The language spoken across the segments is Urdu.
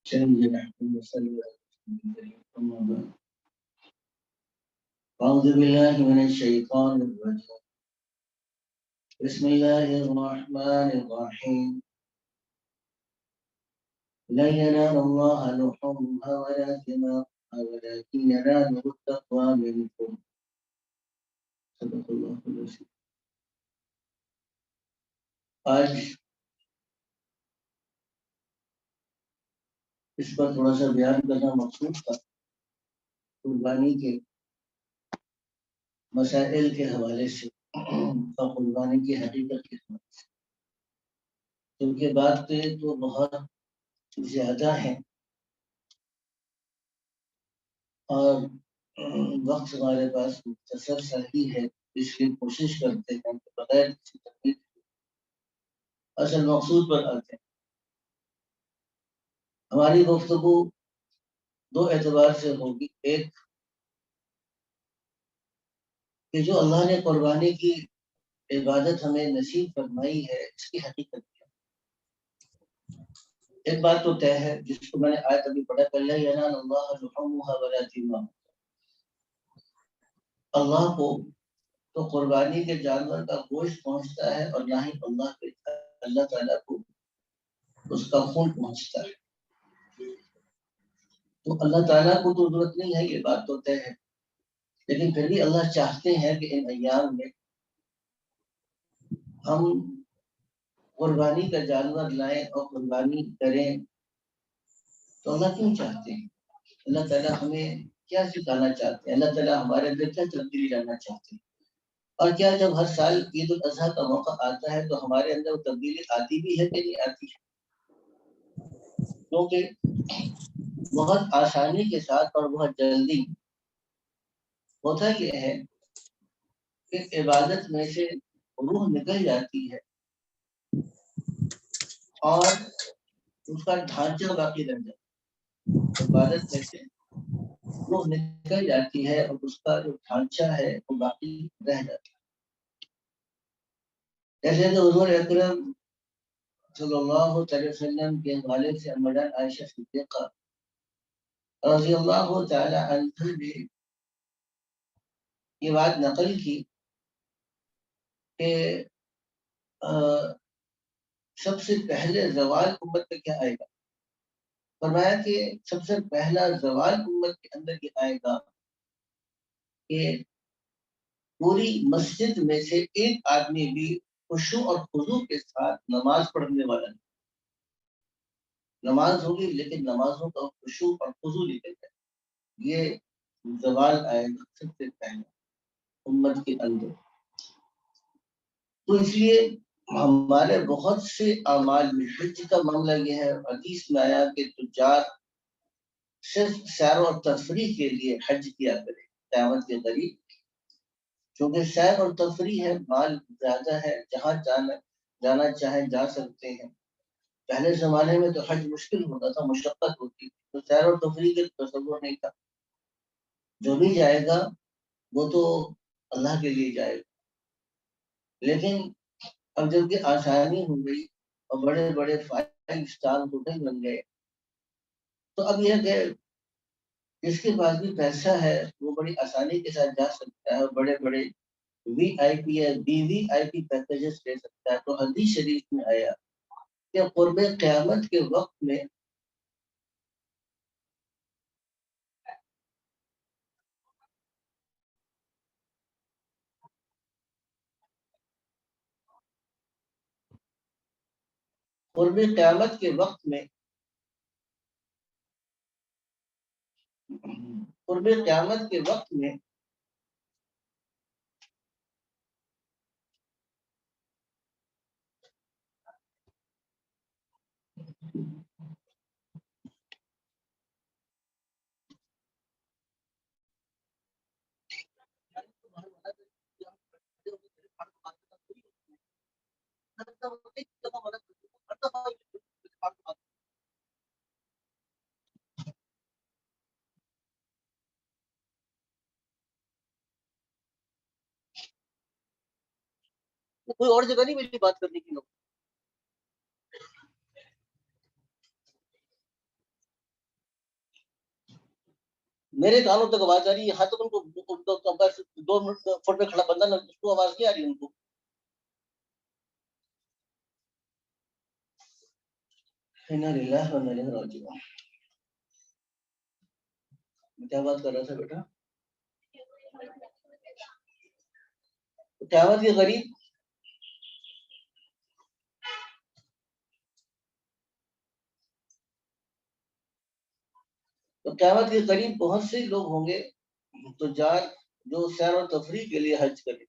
چلیے نحمد صلی اللہ علیہ وسلم. اعوذ باللہ من الشیطان الرجیم. بسم اللہ الرحمن الرحیم. لن ينال الله لحومها ولا دماؤها ولكن يناله التقوى منكم. صدق اللہ العظیم. آج اس پر تھوڑا سا بیان کرنا مقصود تھا، قربانی کے مسائل کے حوالے سے اور قربانی کی حقیقت کے حوالے سے، کیونکہ باتیں تو بہت زیادہ ہیں اور وقت ہمارے پاس مختصر سا ہی ہے، اس لیے کوشش کرتے ہیں کہ بغیر کسی تکلیف اصل مقصود پر آتے ہیں. ہماری گفتگو دو اعتبار سے ہوگی. ایک کہ جو اللہ نے قربانی کی عبادت ہمیں نصیب فرمائی ہے، اس کی حقیقت کیا. ایک بات تو طے ہے جس کو میں نے آیت ابھی پڑھا، پہلے ینال اللہ لحومها ولا دماؤها. اللہ کو تو قربانی کے جانور کا گوشت پہنچتا ہے اور نہ ہی اللہ تعالیٰ کو اس کا خون پہنچتا ہے. تو اللہ تعالیٰ کو تو ضرورت نہیں ہے، یہ بات تو طے ہے، لیکن پھر بھی اللہ چاہتے ہیں کہ ان ایام میں ہم قربانی کا جانور لائیں اور قربانی کریں. تو اللہ کیوں چاہتے ہیں؟ اللہ تعالیٰ ہمیں کیا سکھانا چاہتے ہیں؟ اللہ تعالیٰ ہمارے اندر کیا تبدیلی لانا چاہتے ہیں؟ اور کیا جب ہر سال عید الاضحیٰ کا موقع آتا ہے تو ہمارے اندر وہ تبدیلی آتی بھی ہے کہ نہیں آتی ہے؟ کیونکہ بہت آسانی کے ساتھ اور بہت جلدی ہوتا یہ ہے کہ عبادت میں سے روح نکل جاتی ہے اور اس کا ڈھانچہ باقی رہ جاتا ہے. عبادت میں سے روح نکل جاتی ہے اور اس کا جو ڈھانچہ ہے وہ باقی رہ جاتا ہے. جیسے کہ حضور اکرم صلی اللہ علیہ وسلم کے والد سے امیجان عائشہ صدیقہ رضی اللہ تعالی عنہ نے یہ بات نقل کی کہ سب سے پہلے زوال امت میں کیا آئے گا. فرمایا کہ سب سے پہلا زوال امت کے اندر یہ آئے گا کہ پوری مسجد میں سے ایک آدمی بھی خشوع اور خضوع کے ساتھ نماز پڑھنے والا نہیں. نماز ہوگی لیکن نمازوں کا خشوع اور خضوع نکل جائے. یہ زوال آئے گا سب سے پہلا امت کے اندر. تو اس لیے ہمارے بہت سے اعمال میں حج کا معاملہ یہ ہے. حدیث میں آیا کہ تجار صرف سیر و تفریح کے لیے حج کیا کرے قیامت کے قریب، کیونکہ سیر اور تفریح ہے، مال زیادہ ہے، جہاں جانا چاہیں جا سکتے ہیں. پہلے زمانے میں تو حج مشکل ہوتا تھا، مشقت ہوتی تھی، تو سیر اور تفریح کے تصور نہیں تھا. جو بھی جائے گا وہ تو اللہ کے لیے جائے گا. لیکن اب جب کہ آسانی ہو گئی اور بڑے بڑے 5 اسٹار ہوٹل بن گئے، تو اب یہ کہ جس کے پاس بھی پیسہ ہے وہ بڑی آسانی کے ساتھ جا سکتا ہے اور بڑے بڑے VIP یا VVIP پیکیجز لے سکتا ہے. تو حدیث شریف میں آیا کہ قرب قیامت کے وقت میں قرب قیامت کے وقت میں قرب قیامت کے وقت میں کوئی اور جگہ نہیں میری بات کرنے کی. میرے کانوں تک آواز آ رہی ہے، یہاں تک ان کو 2 فٹ میں کھڑا بندہ نہ اس کو آواز نہیں آ رہی ان کو. انا للہ و انا الیہ راجعون. کیا بات کر رہا تھا بیٹا؟ قیامت کے قریب تو قیامت کے قریب بہت سے لوگ ہوں گے تو جو سیر و تفریح کے لیے حج کرے،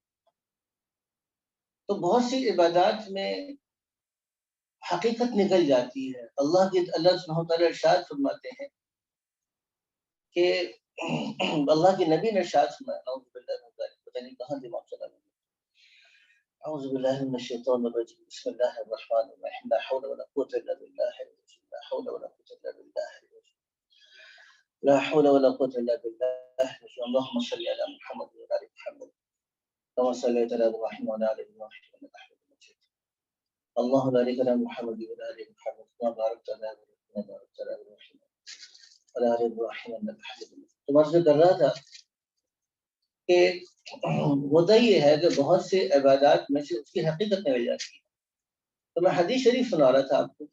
تو بہت سی عبادات میں حقیقت نکل جاتی ہے. اللہ سبحانہ وتعالی ارشاد فرماتے ہیں کہ اللہ کے نبی نے ارشاد فرمایا، اعوذ باللہ من ذلک، پتہ نہیں کہاں دماغ چلا گیا. اعوذ باللہ من الشیطان الرجیم، بسم اللہ الرحمن الرحیم، لا حول ولا قوة الا باللہ، لا حول ولا قوة الا باللہ، لا حول ولا قوة الا باللہ. اللهم صل على محمد وعلى ال محمد كما صليت على ابراهيم وعلى ال ابراهيم انك حميد مجيد. اللهم بارك على محمد وعلى ال محمد كما باركت على ابراهيم وعلى ال ابراهيم انك حميد مجيد. تو میں عرض کر رہا تھا کہ ہوتا یہ ہے کہ بہت سے عبادات میں سے اس کی حقیقت نکل جاتی ہے. تو میں حدیث شریف سنا رہا تھا آپ کو.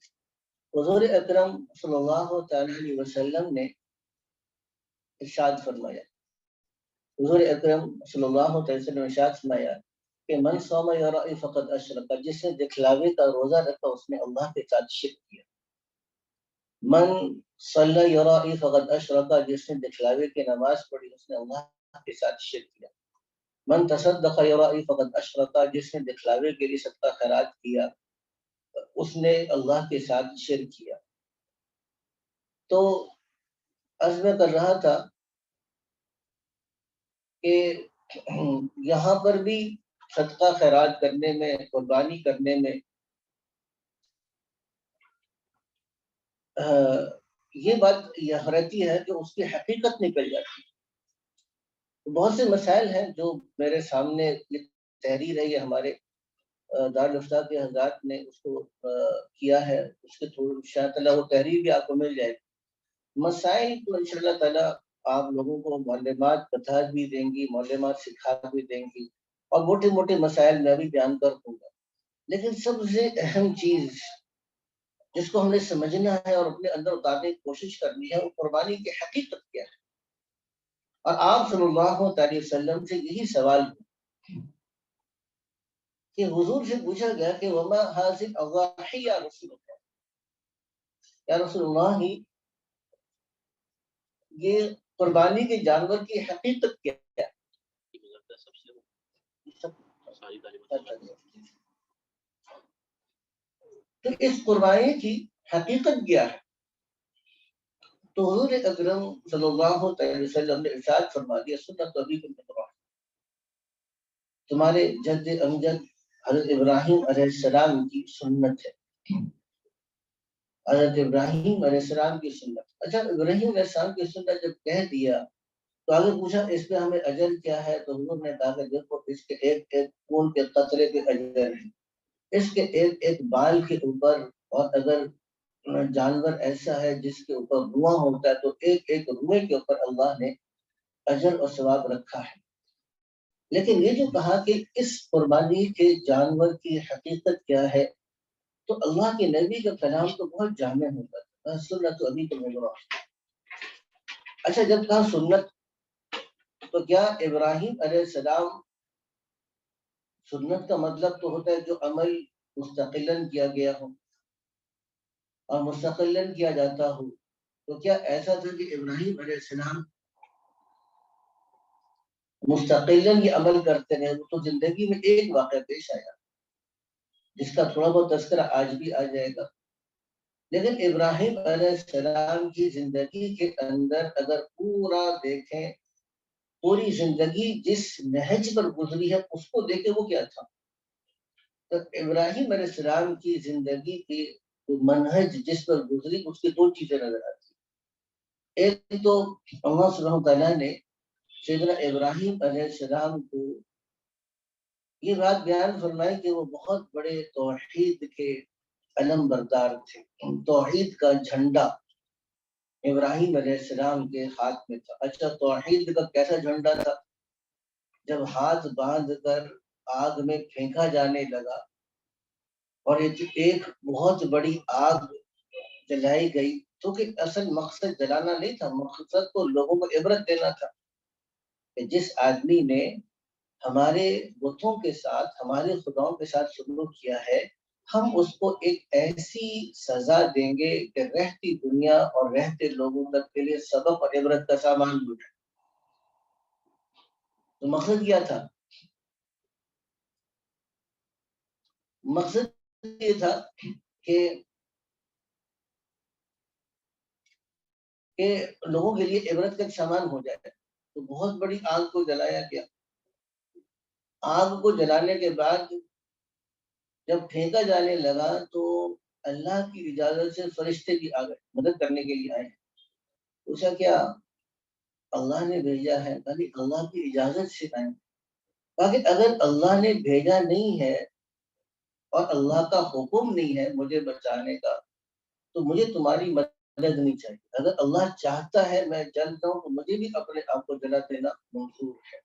حضور اکرم صلی اللہ علیہ وسلم نے ارشاد فرمایا، حضور اکرم صلی اللہ علیہ وسلم نے ارشاد فرمایا کہ من صام یرائی فقد اشرک، جس نے دکھلاوے کا روزہ رکھا اس نے اللہ کے ساتھ شرک کیا. من صلی یرائی فقد اشرک، جس نے دکھلاوے کی نماز پڑھی اس نے اللہ کے ساتھ شرک کیا. من تصدق یرائی فقد اشرک، جس نے دکھلاوے کے لیے صدقہ خیرات کیا اس نے اللہ کے ساتھ شرک کیا. تو عرض میں کر رہا تھا کہ یہاں پر بھی صدقہ خیرات کرنے میں، قربانی کرنے میں یہ بات یہ رہتی ہے کہ اس کی حقیقت نکل جاتی ہے. بہت سے مسائل ہیں جو میرے سامنے یہ تحریر ہے، یہ ہمارے دارالفتہ کے حضرات نے اس کو کیا ہے، اس کے تھرو انشاء اللہ وہ تحریر بھی آپ کو مل جائے گی. مسائل کو انشاءاللہ تعالیٰ آپ لوگوں کو معلومات بتا بھی دیں گی، معلومات سکھا بھی دیں گی، اور موٹے موٹے مسائل میں بھی بیان کر دوں گا. لیکن سب سے اہم چیز جس کو ہم نے سمجھنا ہے اور اپنے اندر اتارنے کی کوشش کرنی ہے وہ قربانی کی حقیقت کیا ہے. اور آپ صلی اللہ علیہ وسلم سے یہی سوال کہ حضور سے پوچھا گیا کہ وما حاصل اضاحی یا رسول اللہ، یا رسول اللہ ہی یہ قربانی کے جانور کی حقیقت کیا ہے. تو اس قربانی کی حقیقت کیا ہے؟ تو حضور اکرم صلی اللہ علیہ وسلم نے ارشاد فرما دیا، سنت ابیکم ابراہیم، تمہارے جد امجد حضرت ابراہیم علیہ السلام کی سنت ہے. حضرت ابراہیم علیہ السلام کی سنت. اچھا، ابراہیم علیہ السلام کی سنت جب کہہ دیا تو آگے پوچھا اس پہ ہمیں اجر کیا ہے؟ تو حضور نے کہا کہ دیکھو اس کے ایک ایک خون کے قطرے کے اجر ہیں، اس کے ایک ایک بال کے اوپر، اور اگر جانور ایسا ہے جس کے اوپر روواں ہوتا ہے تو ایک ایک روئے کے اوپر اللہ نے اجر اور ثواب رکھا ہے. لیکن یہ جو کہا کہ اس قربانی کے جانور کی حقیقت کیا ہے، تو اللہ کے نبی کا کلام تو بہت جامع ہوتا ہے، سنت ابھی تو ابراہیم. اچھا، جب کہا سنت تو کیا ابراہیم علیہ السلام، سنت کا مطلب تو ہوتا ہے جو عمل مستقلاً کیا گیا ہو اور مستقلاً کیا جاتا ہو. تو کیا ایسا تھا کہ ابراہیم علیہ السلام مستقلاً یہ عمل کرتے رہے؟ تو زندگی میں ایک واقعہ پیش آیا جس کا تھوڑا بہت تذکرہ آج بھی آ جائے گا. لیکن ابراہیم علیہ السلام کی زندگی کے اندر اگر پورا دیکھیں، پوری زندگی جس نہج پر گزری ہے اس کو دیکھیں وہ کیا تھا. تو ابراہیم علیہ السلام کی زندگی کی منہج جس پر گزری اس کی 2 چیزیں نظر آتی. ایک تو اللہ سبحانہ تعالیٰ نے سیدنا ابراہیم علیہ السلام کو یہ بات بیان فرمائی کہ وہ بہت بڑے توحید کے علم بردار تھے، توحید کا جھنڈا ابراہیم علیہ السلام کے ہاتھ میں تھا۔ اچھا توحید کا کیسا جھنڈا تھا؟ جب ہاتھ باندھ کر آگ میں پھینکا جانے لگا اور ایک بہت بڑی آگ جلائی گئی، تو کہ اصل مقصد جلانا نہیں تھا، مقصد تو لوگوں کو عبرت دینا تھا کہ جس آدمی نے ہمارے بتوں کے ساتھ، ہمارے خداؤں کے ساتھ سلوک کیا ہے، ہم اس کو ایک ایسی سزا دیں گے کہ رہتی دنیا اور رہتے لوگوں تک کے لیے سبق اور عبرت کا سامان ہو جائے۔ تو مقصد کیا تھا؟ مقصد یہ تھا کہ لوگوں کے لیے عبرت کا سامان ہو جائے۔ تو بہت بڑی آگ کو جلایا گیا۔ آگ کو جلانے کے بعد جب پھینکا جانے لگا تو اللہ کی اجازت سے فرشتے بھی آ گئے، مدد کرنے کے لیے آئے۔ پوچھا کیا اللہ نے بھیجا ہے؟ یعنی اللہ کی اجازت سے آئے۔ تاکہ اگر اللہ نے بھیجا نہیں ہے اور اللہ کا حکم نہیں ہے مجھے بچانے کا، تو مجھے تمہاری مدد نہیں چاہیے۔ اگر اللہ چاہتا ہے میں جلتا ہوں تو مجھے بھی اپنے آپ کو جلا دینا منظور ہے۔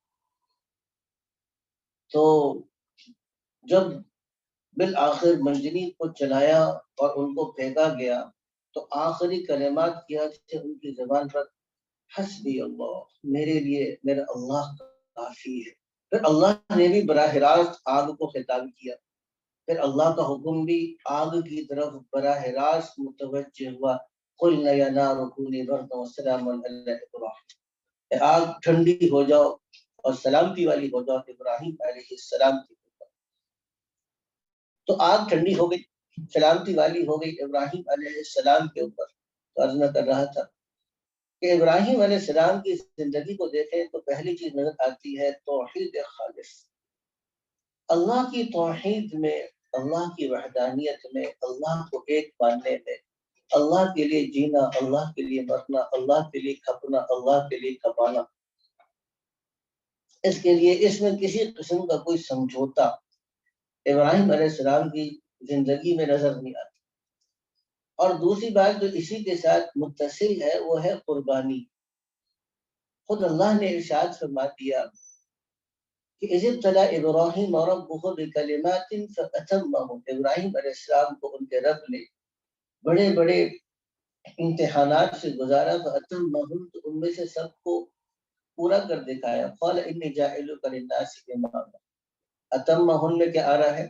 تو جب بالآخر منجنیق کو چلایا اور ان کو پھینکا گیا تو آخری کلمات کیا تھے ان کی زبان پر؟ حسبی اللہ، میرے لیے میرا اللہ کافی ہے۔ پھر اللہ نے بھی براہ راست آگ کو خطاب کیا، پھر اللہ کا حکم بھی آگ کی طرف براہ راست متوجہ ہوا، قلنا یا نار کونی بردا وسلاما علی ابراہیم، آگ ٹھنڈی ہو جاؤ اور سلامتی والی ہو جاؤ ابراہیم علیہ السلام کی۔ تو آگ ٹھنڈی ہو گئی، سلامتی والی ہو گئی ابراہیم علیہ السلام کے اوپر۔ تو عرض کر رہا تھا کہ ابراہیم علیہ السلام کی زندگی کو دیکھیں تو پہلی چیز نظر آتی ہے توحید خالص، اللہ کی توحید میں، اللہ کی وحدانیت میں، اللہ کو ایک ماننے میں، اللہ کے لیے جینا، اللہ کے لیے مرنا، اللہ کے لیے کھپنا، اللہ کے لیے کھپانا، اس کے لیے اس میں کسی قسم کا کوئی سمجھوتا ابراہیم علیہ السلام کی زندگی میں نظر نہیں آتی۔ اور دوسری بات جو اسی کے ساتھ متصل ہے وہ ہے قربانی۔ خود اللہ نے ارشاد فرما دیا کہ اذ ابتلی ابراہیم ربہ بکلمات فاتمہم، ابراہیم علیہ السلام کو ان کے رب نے بڑے بڑے امتحانات سے گزارا، فاتمہم، تو ان میں سے سب کو پورا کر دکھایا۔ قال انی جاعلک للناس اماما، اتمہم میں کیا آ رہا ہے؟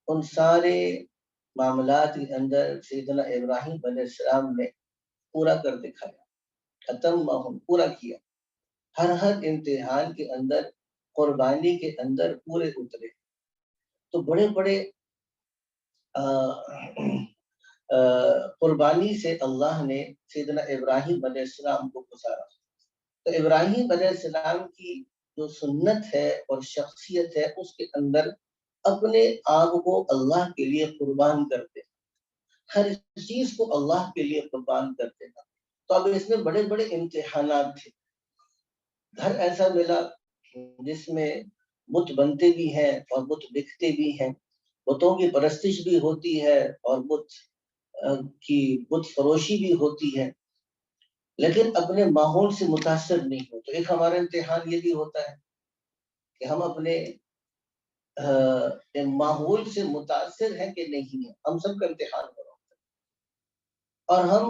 ان سارے معاملات کے اندر سیدنا ابراہیم علیہ السلام نے پورا کر دکھایا، اتمہم، پورا کیا، ہر امتحان کے اندر، قربانی کے اندر پورے اترے۔ تو بڑے بڑے قربانی سے اللہ نے سیدنا ابراہیم علیہ السلام کو گزارا۔ تو ابراہیم علیہ السلام کی جو سنت ہے اور شخصیت ہے اس کے اندر اپنے آپ کو اللہ کے لیے قربان کرتے، ہر چیز کو اللہ کے لیے قربان کرتے تھا۔ تو اب اس میں بڑے بڑے امتحانات تھے۔ گھر ایسا ملا جس میں بت بنتے بھی ہیں اور بت بکتے بھی ہیں، بتوں کی پرستش بھی ہوتی ہے اور بت فروشی بھی ہوتی ہے، لیکن اپنے ماحول سے متاثر نہیں ہو۔ تو ایک ہمارا امتحان یہ بھی ہوتا ہے کہ ہم اپنے ماحول سے متاثر ہیں کہ نہیں ہیں، ہم سب کا امتحان ہو رہا ہوتا ہے۔ اور ہم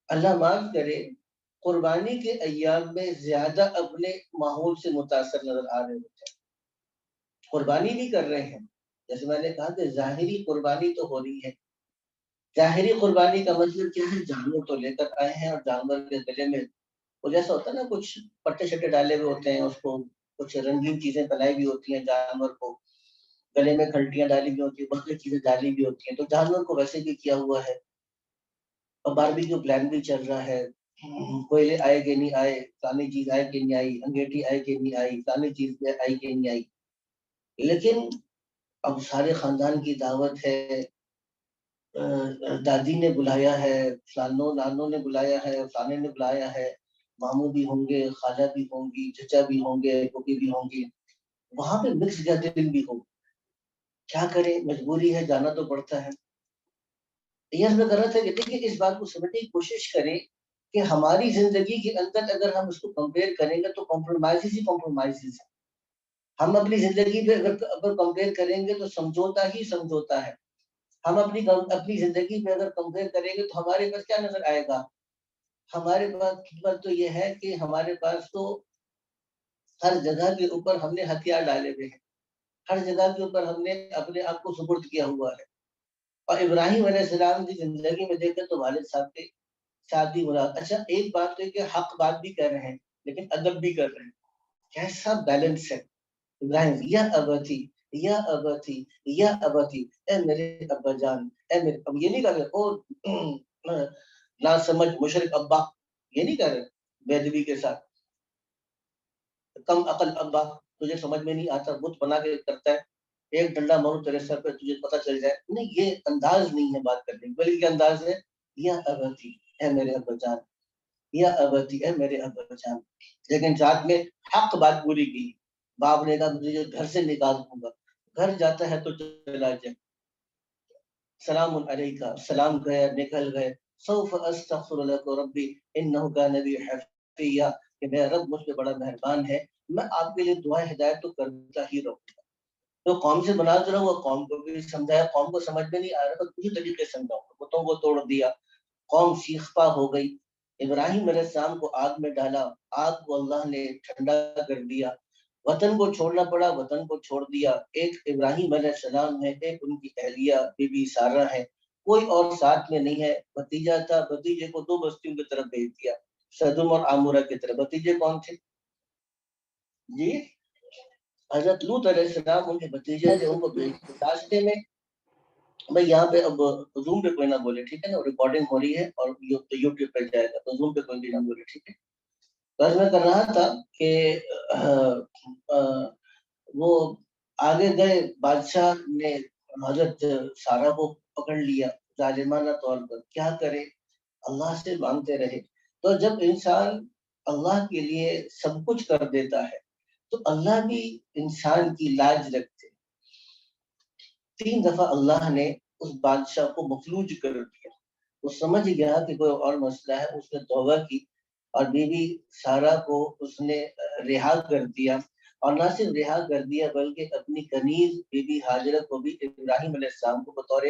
اللہ معاف کرے قربانی کے ایام میں زیادہ اپنے ماحول سے متاثر نظر آ رہے ہوتے ہیں۔ قربانی بھی کر رہے ہیں، جیسے میں نے کہا کہ ظاہری قربانی تو ہو رہی ہے۔ ظاہری قربانی کا مطلب کیا ہے؟ جانور تو لے کر آئے ہیں اور جانور کے گلے میں وہ جیسا ہوتا ہے نا، کچھ پٹے شٹے ڈالے ہوئے ہوتے ہیں، اس کو کچھ رنگین چیزیں پلائی بھی ہوتی ہیں، جانور کو گلے میں گھنٹیاں ڈالی بھی ہوتی ہیں، بہت سی چیزیں ڈالی بھی ہوتی ہیں، تو جانور کو ویسے بھی کیا ہوا ہے۔ اور باربیکیو پلان بھی چل رہا ہے، کوئلے آئے کہ نہیں آئے، فلانی چیز آئے کہ نہیں آئی، انگیٹھی آئے کہ نہیں آئی، فلانی چیز آئی کہ نہیں آئی۔ لیکن اب سارے خاندان کی دعوت ہے، دادی نے بلایا ہے، نانوں نے بلایا ہے، فلانے نے بلایا ہے، ماموں بھی ہوں گے، خالہ بھی ہوں گی، چچا بھی ہوں گے، پھوپھی بھی ہوں گی، وہاں پہ مکس گیدرنگ بھی ہو، کیا کریں، مجبوری ہے، جانا تو پڑتا ہے۔ یہ میں کر رہا تھا کہ دیکھیں اس بات کو سمجھنے کی کوشش کریں کہ ہماری زندگی کے اندر اگر ہم اس کو کمپیئر کریں گے تو کمپرومائزز ہی کمپرومائزز ہیں. ہم اپنی زندگی پہ اگر کمپیئر کریں گے تو سمجھوتا ہی سمجھوتا ہے. ہم اپنی زندگی پہ اگر کمپیئر کریں گے تو ہمارے پاس کیا نظر آئے گا؟ ہمارے پاس تو یہ ہے کہ ہمارے پاس تو ہر جگہ کے اوپر ہم نے ہتھیار ڈالے ہوئے ہیں، ہر جگہ کے اوپر ہم نے اپنے آپ کو سپرد کیا ہوا ہے. اور ابراہیم علیہ السلام کی زندگی میں دیکھیں تو والد صاحب کے ساتھ بھی مراد. اچھا ایک بات تو ہے کہ حق بات بھی کر رہے ہیں لیکن ادب بھی کر رہے ہیں. کیسا بیلنس ہے ابراہیم. یا ابتی یا ابتی یا ابتی، اے میرے ابا جان، اے میرے اب یہ نہیں کر رہے او نا سمجھ مشرک ابا، یہ نہیں کر رہے بے ادبی کے ساتھ. کم عقل ابا، تجھے سمجھ میں نہیں آتا، بت بنا کے کرتا ہے، ایک ڈنڈا مارو تیرے سر پہ تجھے پتہ چل جائے. نہیں، یہ انداز نہیں ہے بات کرنے کا، بلکہ انداز ہے یا ابتی اے میرے ابا جان، یا ابتی اے میرے ابا جان. لیکن ساتھ میں حق بات پوری کی. باپ نے کہا مجھے گھر سے نکال دوں گا، گھر جاتا ہے تو چلا جائے. سلام علیکہ، سلام گیا، نکل گئے. سوف استغفر لک ربی انہ کان بی حفیہ، کہ میرا رب مجھ پہ بڑا مہربان ہے، میں آپ کے لیے دعا ہدایت تو کرتا ہی رہوں گا. تو قوم سے مناظرہ ہوا، قوم کو بھی سمجھایا، قوم کو سمجھ میں نہیں آ رہا تو کسی طریقے سے سمجھاؤں گا. بتوں کو توڑ دیا، قوم سیخ پا ہو گئی. ابراہیم علیہ السلام کو آگ میں ڈالا، آگ کو اللہ نے ٹھنڈا کر دیا. وطن کو چھوڑنا پڑا، وطن کو چھوڑ دیا. ایک ابراہیم علیہ السلام ہے، ایک ان کی اہلیہ بی بی سارہ ہے، کوئی اور ساتھ میں نہیں ہے. بھتیجا تھا، بھتیجے کو 2 بستیوں کی طرف بھیج دیا، سدوم اور عامورہ کی طرف. بھتیجے کون تھے جی؟ حضرت لوط علیہ السلام ان کے بھتیجے تھے، ان کو بھیج دیا راستے میں. بھائی یہاں پہ اب زوم پہ کوئی نہ بولے، ٹھیک ہے نا، ریکارڈنگ ہو رہی ہے اور یوٹیوب پہ جائے گا، تو زوم پہ کوئی بھی نہ بولے، ٹھیک ہے. بس میں کر رہا تھا کہ وہ آگے گئے. بادشاہ نے حضرت سارہ کو پکڑ لیا ظالمانہ طور پر. کیا کرے، اللہ سے مانگتے رہے. تو جب انسان اللہ کے لیے سب کچھ کر دیتا ہے تو اللہ بھی انسان کی لاج رکھتے. 3 دفعہ اللہ نے اس بادشاہ کو مفلوج کر دیا. وہ سمجھ گیا کہ کوئی اور مسئلہ ہے، اس نے توبہ کی اور بی بی سارہ کو اس نے رہا کر دیا. اور نہ صرف رہا کر دیا بلکہ اپنی کنیز بی بی ہاجرہ کو بھی ابراہیم علیہ السلام کو بطور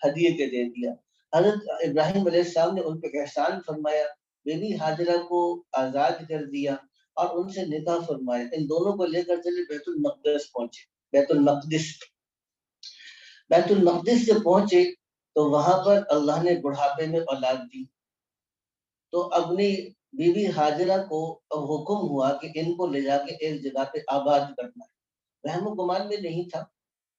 ہدیے کے دے دیا. حضرت ابراہیم علیہ السلام نے ان پہ احسان فرمایا، بی بی ہاجرہ کو آزاد کر دیا اور ان سے نکاح فرمایا. ان دونوں کو لے کر چلے بیت المقدس پہنچے. بیت المقدس سے پہنچے تو وہاں پر اللہ نے بڑھاپے میں اولاد دی. تو اپنی بی بی ہاجرہ کو اب حکم ہوا کہ ان کو لے جا کے ایک جگہ پہ آباد کرنا ہے. وہم و گمان میں نہیں تھا.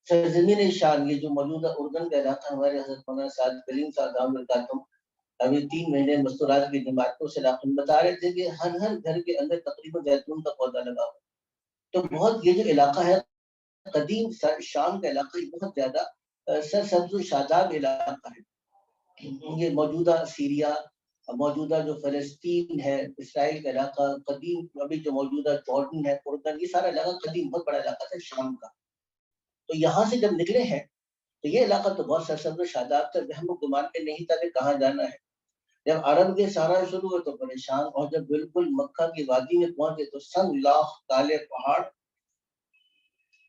سرزمین شام، یہ جو موجودہ اردن کا علاقہ، ہمارے حضرت مولانا سعد کریم صاحب دامت برکاتہم ابھی 3 مہینے مستورات کی جماعت کو علاقے میں بتا رہے تھے کہ ہر گھر کے اندر تقریباً زیتون کا پودا لگا ہوا. تو بہت یہ جو علاقہ ہے قدیم شام کا علاقہ، یہ بہت زیادہ سرسبز و شاداب علاقہ ہے. یہ موجودہ سیریا، موجودہ جو فلسطین ہے، اسرائیل کا علاقہ، قدیم ابھی جو موجودہ جارڈن ہے، اردن، یہ سارا علاقہ قدیم بہت بڑا علاقہ تھا شام کا. تو یہاں سے جب نکلے ہیں تو یہ علاقہ تو بہت سرسبز و شاداب تھا. ہم گمان کے نہیں تھا کہ کہاں جانا ہے. جب عرب کے سارا شروع ہوئے تو پریشان، اور جب بالکل مکہ کی وادی میں پہنچے تو سنگ لاخ کالے پہاڑ،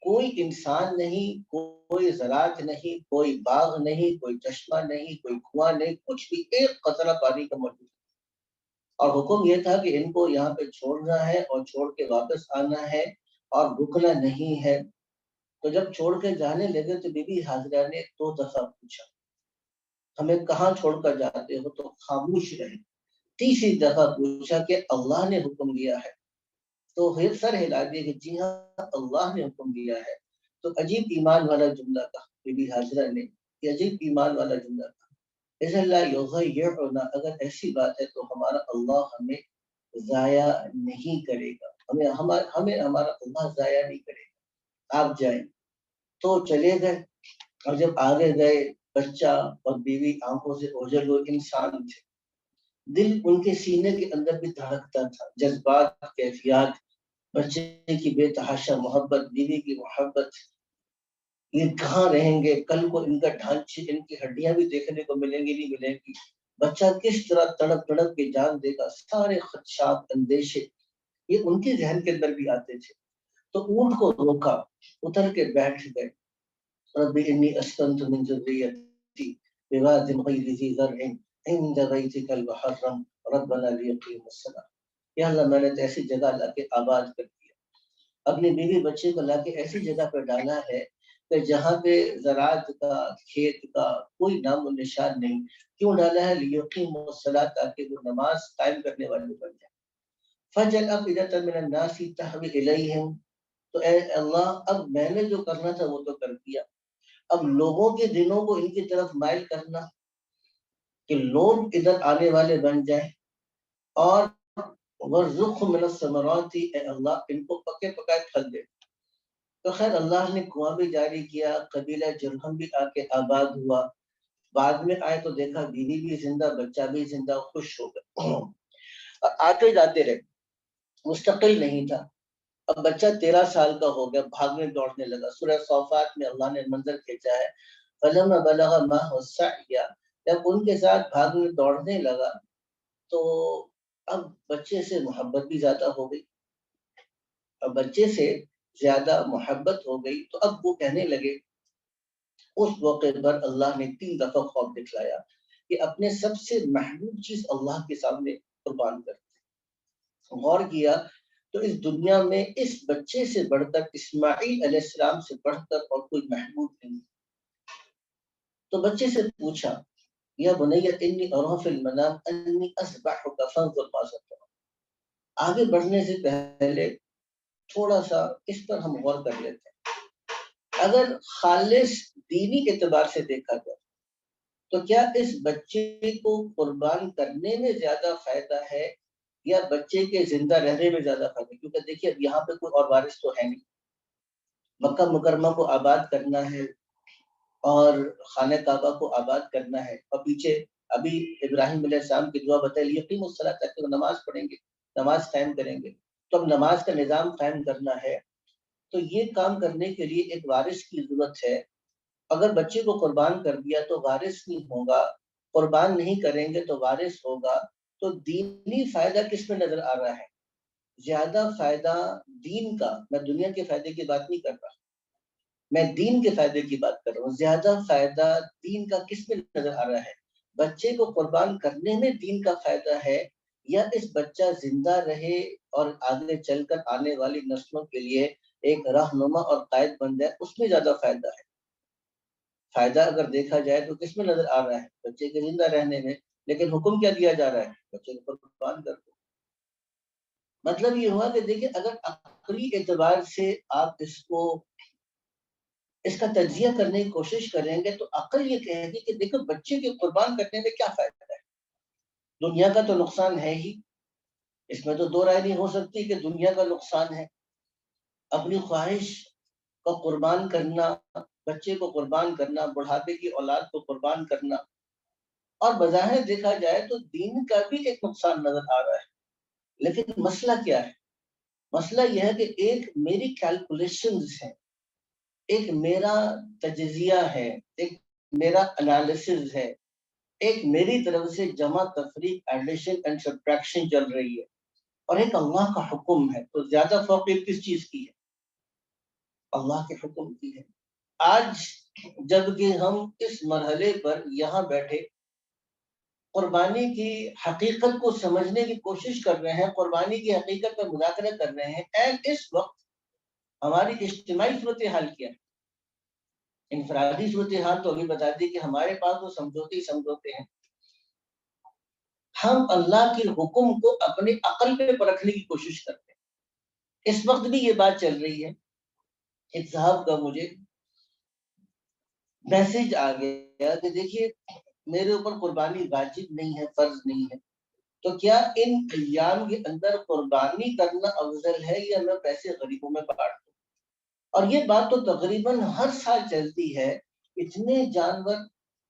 کوئی انسان نہیں، کوئی زراعت نہیں، کوئی باغ نہیں، کوئی چشمہ نہیں، کوئی کنواں نہیں، کچھ بھی ایک قطرہ پانی کا موجود. اور حکم یہ تھا کہ ان کو یہاں پہ چھوڑنا ہے اور چھوڑ کے واپس آنا ہے اور رکنا نہیں ہے. تو جب چھوڑ کے جانے لگے تو بی بی ہاجرہ نے 2 دفعہ پوچھا ہمیں کہاں چھوڑ کر جاتے ہو، تو خاموش رہے. تیسری دفعہ پوچھا کہ اللہ نے حکم دیا ہے، تو پھر سر ہلا دیا کہ جی ہاں اللہ نے حکم دیا ہے. تو عجیب ایمان والا جملہ کہا بی بی ہاجرہ نے، یہ عجیب ایمان والا جملہ کہا، اذا لا یغیرنا، اگر ایسی بات ہے تو ہمارا اللہ ہمیں ضائع نہیں کرے گا، ہمیں ہمارا اللہ ضائع نہیں کرے گا، آپ جائیں. تو چلے گئے. اور جب آگے گئے، بچہ اور بیوی آنکھوں سے اوجھل ہوئے انسان تھے. دل ان کے سینے کے اندر بھی دھڑکتا تھا، جذبات، کیفیات، بچے کی بے تحاشا محبت، بیوی کی محبت. یہ کہاں رہیں گے کل کو، ان کا ڈھانچے، ان کی ہڈیاں بھی دیکھنے کو ملیں گی نہیں ملیں گی. بچہ کس طرح تڑپ تڑپ کے جان دے گا، سارے خدشات اندیشے یہ ان کے ذہن کے اندر بھی آتے تھے۔ تو اونٹ کو روکا، اتر کے بیٹھ گئے، رب انی اسکنت من ذریتی بواد غیر ذی زرع عند بیتک المحرم ربنا لیقیموا الصلاۃ۔ یا اللہ میں نے تو ایسی جگہ لا کے آباد کر دیا، اپنی بیوی بچے کو لا کے ایسی جگہ پہ ڈالا ہے کہ جہاں پہ زراعت کا، کھیت کا کوئی نام و نشان نہیں۔ کیوں ڈالا ہے؟ لیقیموا الصلاۃ، تاکہ وہ نماز قائم کرنے والے بن جائیں۔ فجعل افئدة من الناس تهوی الیہم، تو اے اللہ اب میں نے جو کرنا تھا وہ تو کر دیا، اب لوگوں کے دلوں کو ان کی طرف مائل کرنا کہ لوگ ادھر آنے والے بن جائیں، اور وارزقهم من الثمرات، اے اللہ ان کو پکے پکائے پھل دے۔ تو خیر اللہ نے کنواں بھی جاری کیا، قبیلہ جرہم بھی آ کے آباد ہوا، بعد میں آئے تو دیکھا بیوی بھی زندہ، بچہ بھی زندہ، خوش ہو گئے اور آتے جاتے رہے، مستقل نہیں تھا۔ اب بچہ 13 سال کا ہو گیا، بھاگنے دوڑنے لگا۔ سورہ صافات میں اللہ نے منظر کھینچا ہے، فَلَمَّا بَلَغَ مَعَهُ السَّعْيَ، جب ان کے ساتھ بھاگنے دوڑنے لگا تو اب بچے سے محبت بھی زیادہ ہو گئی، اب بچے سے زیادہ محبت ہو گئی، تو اب وہ کہنے لگے، اس موقع پر اللہ نے 3 دفعہ خواب دکھلایا کہ اپنے سب سے محبوب چیز اللہ کے سامنے قربان کرتے۔ غور کیا تو اس دنیا میں اس بچے سے بڑھ کر، اسماعیل علیہ السلام سے بڑھ کر اور کوئی محبوب نہیں۔ تو بچے سے پوچھا، یا بنی انی ارا فی المنام انی اذبحک فانظر ماذا ترى۔ آگے بڑھنے سے پہلے تھوڑا سا اس پر ہم غور کر لیتے ہیں۔ اگر خالص دینی اعتبار سے دیکھا جائے تو کیا اس بچے کو قربان کرنے میں زیادہ فائدہ ہے یا بچے کے زندہ رہنے میں زیادہ فائدہ؟ کیونکہ دیکھیے اب یہاں پہ کوئی اور وارث تو ہے نہیں، مکہ مکرمہ کو آباد کرنا ہے اور خانہ کعبہ کو آباد کرنا ہے، اور پیچھے ابھی ابراہیم علیہ السلام کی دعا بتائی یقین الصلاۃ، تک وہ نماز پڑھیں گے، نماز قائم کریں گے، تو اب نماز کا نظام قائم کرنا ہے، تو یہ کام کرنے کے لیے ایک وارث کی ضرورت ہے۔ اگر بچے کو قربان کر دیا تو وارث نہیں ہوگا، قربان نہیں کریں گے تو وارث ہوگا، تو دینی فائدہ کس میں نظر آ رہا ہے؟ زیادہ فائدہ دین کا، میں دنیا کے فائدے کی بات نہیں کر رہا، میں دین کے فائدے کی بات کر رہا ہوں۔ زیادہ فائدہ دین کا کس میں نظر آ رہا ہے؟ بچے کو قربان کرنے میں دین کا فائدہ ہے، یا اس بچہ زندہ رہے اور آگے چل کر آنے والی نسلوں کے لیے ایک رہنما اور قائد بن جائے، اس میں زیادہ فائدہ ہے؟ فائدہ اگر دیکھا جائے تو کس میں نظر آ رہا ہے؟ بچے کے زندہ رہنے میں، لیکن حکم کیا دیا جا رہا ہے؟ بچے کو قربان کر دو۔ مطلب یہ ہوا کہ دیکھیں اگر عقلی اعتبار سے آپ اس کا تجزیہ کرنے کی کوشش کریں گے تو عقل یہ کہے گی کہ دیکھو بچے کے قربان کرنے میں کیا فائدہ ہے؟ دنیا کا تو نقصان ہے ہی، اس میں تو دو رائے نہیں ہو سکتی کہ دنیا کا نقصان ہے۔ اپنی خواہش کو قربان کرنا، بچے کو قربان کرنا، بڑھاپے کی اولاد کو قربان کرنا، اور بظاہر دیکھا جائے تو دین کا بھی ایک نقصان نظر آ رہا ہے۔ لیکن مسئلہ کیا ہے؟ مسئلہ یہ ہے کہ ایک میری کیلکولیشنز ہیں، ایک میرا تجزیہ ہے، ایک میرا انالیسز ہے، ایک میری طرف سے جمع تفریق ایڈیشن اینڈ سبٹریکشن چل رہی ہے، اور ایک اللہ کا حکم ہے۔ تو زیادہ فوقیت کس چیز کی ہے؟ اللہ کے حکم کی ہے۔ آج جب کہ ہم اس مرحلے پر یہاں بیٹھے قربانی کی حقیقت کو سمجھنے کی کوشش کر رہے ہیں، قربانی کی حقیقت پر مذاکرہ کر رہے ہیں، اینڈ اس وقت ہماری اجتماعی صورتحال کیا ہے؟ انفرادی صورتحال تو ابھی بتا دی کہ ہمارے پاس تو سمجھوتے ہی سمجھوتے ہیں، ہم اللہ کے حکم کو اپنی عقل پہ پرکھنے کی کوشش کرتے ہیں۔ اس وقت بھی یہ بات چل رہی ہے۔ ایک صاحب کا مجھے میسج آ گیا کہ دیکھیے میرے اوپر قربانی واجب نہیں ہے، فرض نہیں ہے، تو کیا ان ایام کے اندر قربانی کرنا افضل ہے یا میں پیسے غریبوں میں بانٹ دوں؟ اور یہ بات تو تقریباً ہر سال چلتی ہے۔ اتنے جانور،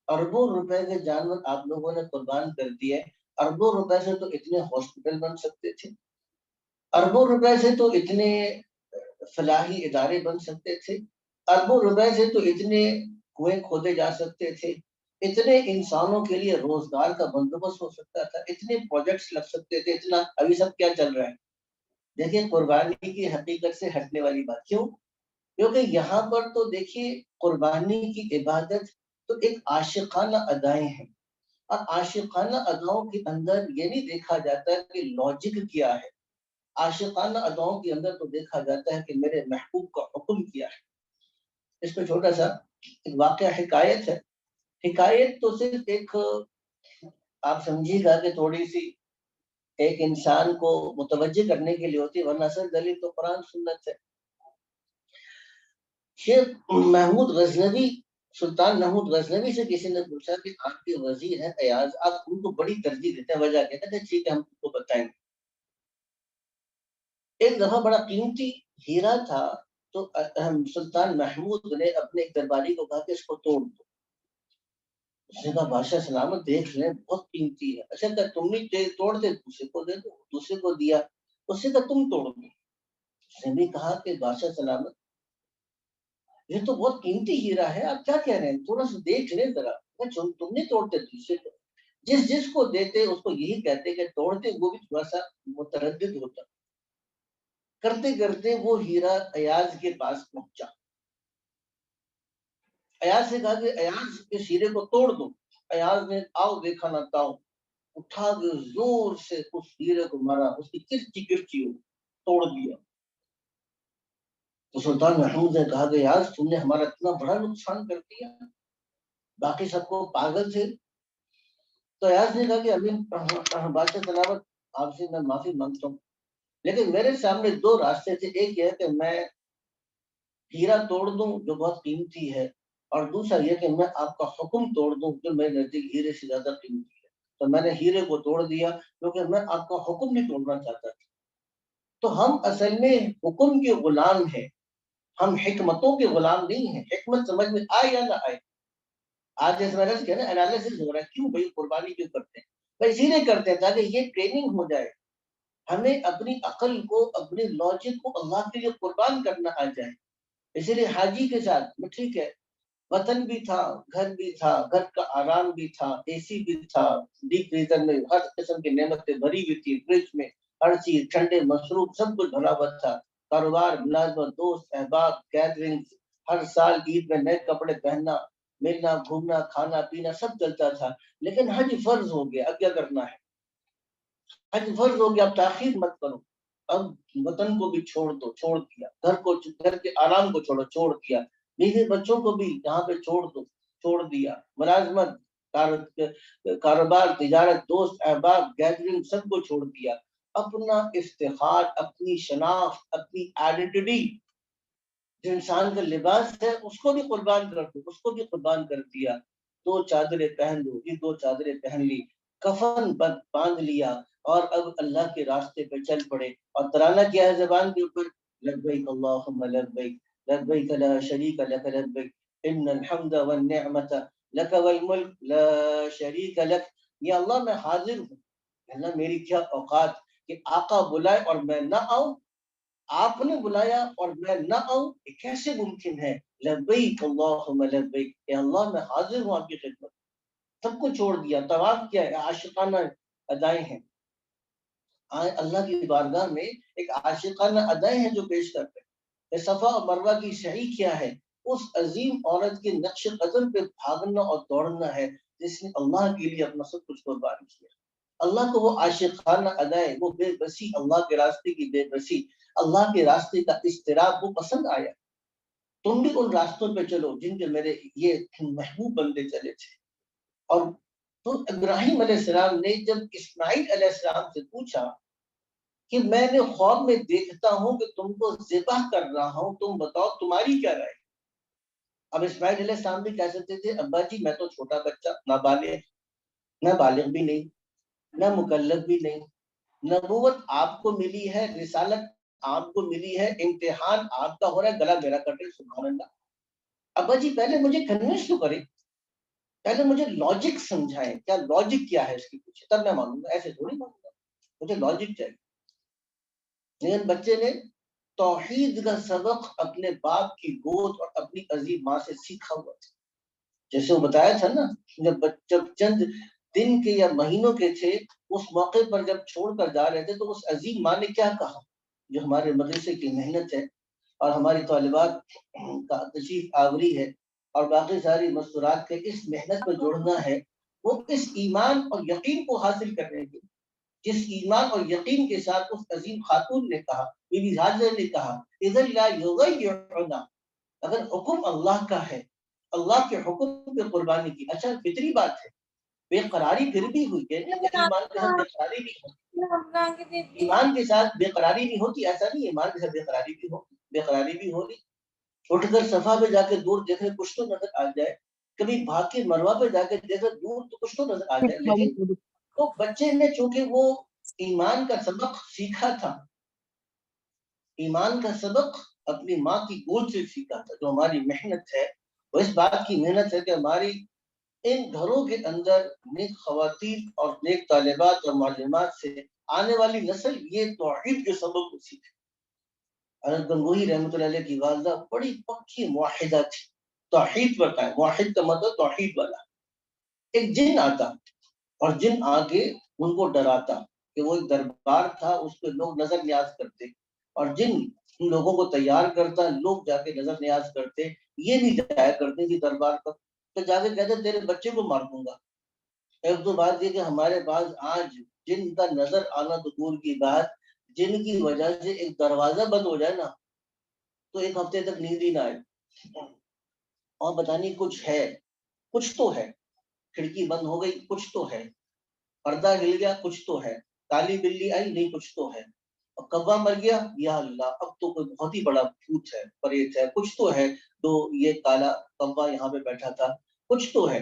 اربوں روپے کے جانور آپ لوگوں نے قربان کر دیے، اربوں روپے سے تو اتنے ہاسپٹل بن سکتے تھے، اربوں روپے سے تو اتنے فلاحی ادارے بن سکتے تھے، اربوں روپے سے تو اتنے کنویں کھودے جا سکتے تھے، اتنے انسانوں کے لیے روزگار کا بندوبست ہو سکتا تھا، اتنے پروجیکٹس لگ سکتے تھے، اتنا ابھی سب کیا چل رہا ہے؟ دیکھیں قربانی کی حقیقت سے ہٹنے والی بات کیوں؟ کیونکہ یہاں پر تو دیکھیے قربانی کی عبادت تو ایک عاشقانہ ادائیں ہیں، اور عاشقانہ اداؤں کے اندر یہ نہیں دیکھا جاتا کہ لاجک کیا ہے، عاشقانہ اداؤں کے اندر تو دیکھا جاتا ہے کہ میرے محبوب کا حکم کیا ہے۔ اس میں چھوٹا سا ایک واقعہ حکایت ہے، حکایت تو صرف ایک آپ سمجھیے گا کہ تھوڑی سی ایک انسان کو متوجہ کرنے کے لیے ہوتی ہے، ورنہ اصل دلیل تو قرآن سنت ہے۔ شیخ محمود غزنوی، سلطان محمود غزنوی سے کسی نے پوچھا کہ آپ کے وزیر ہیں ایاز، آپ ان کو بڑی ترجیح دیتے ہیں، وجہ کہتے ہیں ٹھیک ہے ہم کو بتائیں گے۔ ایک دفعہ بڑا قیمتی ہیرا تھا، تو سلطان محمود نے اپنے ایک درباری کو کہا کہ اس کو توڑ دو۔ اس نے کہا بادشاہ سلامت دیکھ لیں بہت قیمتی ہے۔ اچھا کہ تم نے توڑ دے دوسرے کو دے دو، دوسرے کو دیا، اس سے کہا تم توڑ دو۔ اس نے بھی کہا کہ بادشاہ سلامت یہ تو بہت قیمتی ہیرا ہے، آپ کیا کہہ رہے ہیں، تھوڑا سا دیکھ لیں ذرا۔ تم نہیں توڑتے دوسرے کو، جس کو دیتے اس کو یہی کہتے کہ توڑتے، وہ بھی تھوڑا سا متردد ہوتا۔ کرتے کرتے وہ ہیرا ایاز کے پاس پہنچا، ایاز سے کہا کہ ایاز اس ہیرے کو توڑ دو۔ ایاز نے آؤ دیکھا نہ تاؤ اٹھا کے زور سے اس ہیرے کو مارا، اس کی کرچی کرچی توڑ دیا۔ تو سلطان محمود نے کہا کہ یار تم نے ہمارا اتنا بڑا نقصان کر دیا، باقی سب کو پاگل تھے۔ تو ایاز نے کہا کہ ابھی بادشاہ سلامت آپ سے میں معافی مانگتا ہوں، لیکن میرے سامنے دو راستے تھے، ایک یہ کہ میں ہیرا توڑ دوں جو بہت قیمتی ہے، اور دوسرا یہ کہ میں آپ کا حکم توڑ دوں جو میرے نزدیک ہیرے سے زیادہ قیمتی ہے۔ تو میں نے ہیرے کو توڑ دیا کیونکہ میں آپ کا حکم نہیں توڑنا چاہتا تھا۔ تو ہم اصل میں حکم کے غلام ہیں، ہم حکمتوں کے غلام نہیں ہیں۔ حکمت سمجھ میں آئے یا نہ آئے، آج اس وجہ سے انالیسس ہو رہا ہے کیوں بھائی قربانی کیوں کرتے ہیں، بھائی اسی لیے کرتے ہیں تاکہ یہ ٹریننگ ہو جائے، ہمیں اپنی عقل کو اپنے لاجک کو اللہ کے لیے قربان کرنا آ جائے۔ اسی لیے حاجی کے ساتھ ٹھیک ہے وطن بھی تھا، گھر بھی تھا، گھر کا آرام بھی تھا، اے سی بھی تھا، ڈیپ فریزر میں ہر قسم کی نعمتیں بھری ہوئی تھی، فریج میں ہر چیز ٹھنڈے مصروف سب کچھ بھرا ہوا تھا، کاروبار ملازمت دوست احباب گیدرنگ، ہر سال عید میں نئے کپڑے پہننا، ملنا گھومنا کھانا پینا سب چلتا تھا۔ لیکن حج فرض ہو گیا، اب کیا کرنا ہے، حج فرض ہو گیا، اب تاخیر مت کرو، اب وطن کو بھی چھوڑ دو، چھوڑ دیا، گھر کے آرام کو چھوڑو، چھوڑ دیا، بیوی بچوں کو بھی یہاں پہ چھوڑ دو، چھوڑ دیا، ملازمت کاروبار تجارت دوست احباب گیدرنگ سب کو چھوڑ دیا، اپنا افتخار اپنی شناخت اپنی آئیڈینٹی جو انسان کا لباس ہے اس کو بھی قربان کر دو، اس کو بھی قربان کر دیا۔ دو چادریں پہن لو، یہ دو چادریں پہن لی، کفن باندھ لیا، اور اب اللہ کے راستے پہ چل پڑے۔ اور ترانہ کیا ہے زبان کے اوپر، لبیک اللہم لبیک لبیک لا شریک لک لبیک ان الحمد والنعمت لک والملک لا شریک لک۔ یا اللہ میں حاضر ہوں، اللہ میری کیا اوقات کہ آقا بلائے اور میں نہ آؤں، آپ نے بلایا اور میں نہ آؤں، یہ کیسے ممکن ہے؟ لبیک اللہم لبیک، اے اللہ میں حاضر ہوں آپ کی خدمت۔ سب کو چھوڑ دیا، طواف کیا ہے، عاشقانہ ادائیں ہیں، اللہ کی بارگاہ میں ایک عاشقانہ ادائیں ہیں جو پیش کرتے ہیں۔ صفا اور مروہ کی سعی کیا ہے؟ اس عظیم عورت کے نقش قدم پہ بھاگنا اور دوڑنا ہے جس نے اللہ کے لیے اپنا سب کچھ قربان کیا۔ اللہ کو وہ عاشقانہ ادائیں، وہ بے بسی، اللہ کے راستے کی بے بسی، اللہ کے راستے کا اضطراب وہ پسند آیا۔ تم بھی ان راستوں پہ چلو جن کے میرے یہ محبوب بندے چلے تھے۔ اور تو ابراہیم علیہ السلام نے جب اسماعیل علیہ السلام سے پوچھا کہ میں نے خواب میں دیکھتا ہوں کہ تم کو ذبح کر رہا ہوں، تم بتاؤ تمہاری کیا رائے؟ اب اسماعیل علیہ السلام بھی کہہ سکتے تھے ابا جی میں تو چھوٹا بچہ، نابالغ، نہ بالغ بھی نہیں، نہ مکلف بھی نہیں، نبوت آپ کو ملی ہے، رسالت آپ کو ملی ہے، امتحان آپ کا ہو رہا ہے، گلا میرا کٹ رہے، سبحان اللہ۔ ابا جی پہلے مجھے کنوینس تو کریں، پہلے مجھے لاجک سمجھائیں، کیا لاجک کیا ہے اس کی پوچھے تب میں مانوں گا، ایسے تھوڑی مانوں گا، مجھے لاجک چاہیے۔ لیکن بچے نے توحید کا سبق اپنے باپ کی گود اور اپنی عظیم ماں سے سیکھا ہوا تھا۔ جیسے وہ بتایا تھا نا، جب چند دن کے یا مہینوں کے تھے، اس موقع پر جب چھوڑ کر جا رہے تھے تو اس عظیم ماں نے کیا کہا، جو ہمارے مدرسے کی محنت ہے اور ہماری طالبات کا تشریف آوری ہے اور باقی ساری مستورات کے اس محنت کو جوڑنا ہے، وہ اس ایمان اور یقین کو حاصل کرنے کے، جس ایمان اور یقین کے ساتھ اس عظیم خاتون نے کہا، بی بی حاجرہ نے کہا، اذن لا یضیعنا، اگر حکم اللہ کا ہے، اللہ کے حکم پہ قربانی کی، اچھا فطری بات ہے، بے قراری پھر بھی ہوئی ہے، ایمان کے ساتھ بے قراری نہیں ہوتی، ایمان کے ساتھ بے قراری نہیں ہوتی، ایسا نہیں ایمان کے ساتھ بے قراری بھی ہو، بے قراری بھی ہو رہی، اٹھ کر صفا پہ جا کے دور دیکھے کچھ تو نظر آ جائے، کبھی بھاگ کے مروہ پہ جا کے دیکھے دور تو کچھ تو نظر آ جائے، لیکن تو بچے نے چونکہ وہ ایمان کا سبق سیکھا تھا، ایمان کا سبق اپنی ماں کی گود سے سیکھا تھا، جو ہماری محنت ہے وہ اس بات کی محنت ہے کہ ہماری ان گھروں کے اندر نیک خواتین اور نیک طالبات اور معلمات سے آنے والی نسل یہ توحید کے سبق کو سیکھے۔ حضرت گنگوہی رحمۃ اللہ علیہ کی والدہ بڑی پکی موحدہ تھی، توحید پر قائم، موحد کا مطلب توحید والا۔ ایک جن آتا اور جن آ کے ان کو ڈراتا کہ وہ ایک دربار تھا، اس پہ لوگ نظر نیاز کرتے، اور جن ان لوگوں کو تیار کرتا، لوگ جا کے نظر نیاز کرتے، یہ بھی جایا کرتے تھی دربار پر، تو جا کے کہتے تیرے بچے کو مار دوں گا۔ ایک تو بات یہ کہ ہمارے پاس آج جن کا نظر آنا تو دور کی بات، جن کی وجہ سے ایک دروازہ بند ہو جائے نا تو ایک ہفتے تک نیند ہی نہ آئے، اور بتانی کچھ ہے، کچھ تو ہے، کھڑکی بند ہو گئی کچھ تو ہے، پردہ ہل گیا کچھ تو ہے، کالی بلی آئی نہیں کچھ تو ہے، اور کوا مر گیا یا اللہ اب تو کوئی بہت ہی بڑا بھوت ہے، پریت ہے، کچھ تو ہے، تو یہ کالا کوا یہاں پہ بیٹھا تھا، کچھ تو ہے،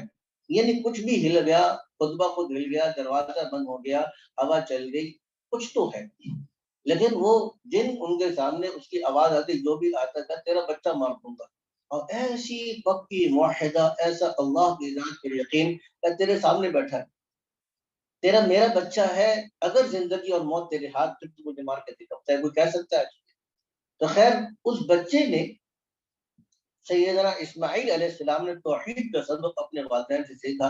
یعنی کچھ بھی ہل گیا، خطبہ خود ہل گیا، دروازہ بند ہو گیا، ہوا چل گئی، کچھ تو ہے، لیکن وہ جن ان کے سامنے اس کی آواز آتی، جو بھی آتا تھا تیرا بچہ مار دوں گا، اور ایسی پکی موحدہ، ایسا اللہ کی ذات پر یقین کہ تیرے سامنے بیٹھا ہے، تیرا میرا بچہ ہے، اگر زندگی اور موت تیرے ہاتھ پھر تو مجھے مار کے دکھاتا ہے، کوئی کہہ سکتا ہے؟ تو خیر اس بچے نے، سیدنا اسماعیل علیہ السلام نے توحید کا سبق اپنے والدین سے سیکھا،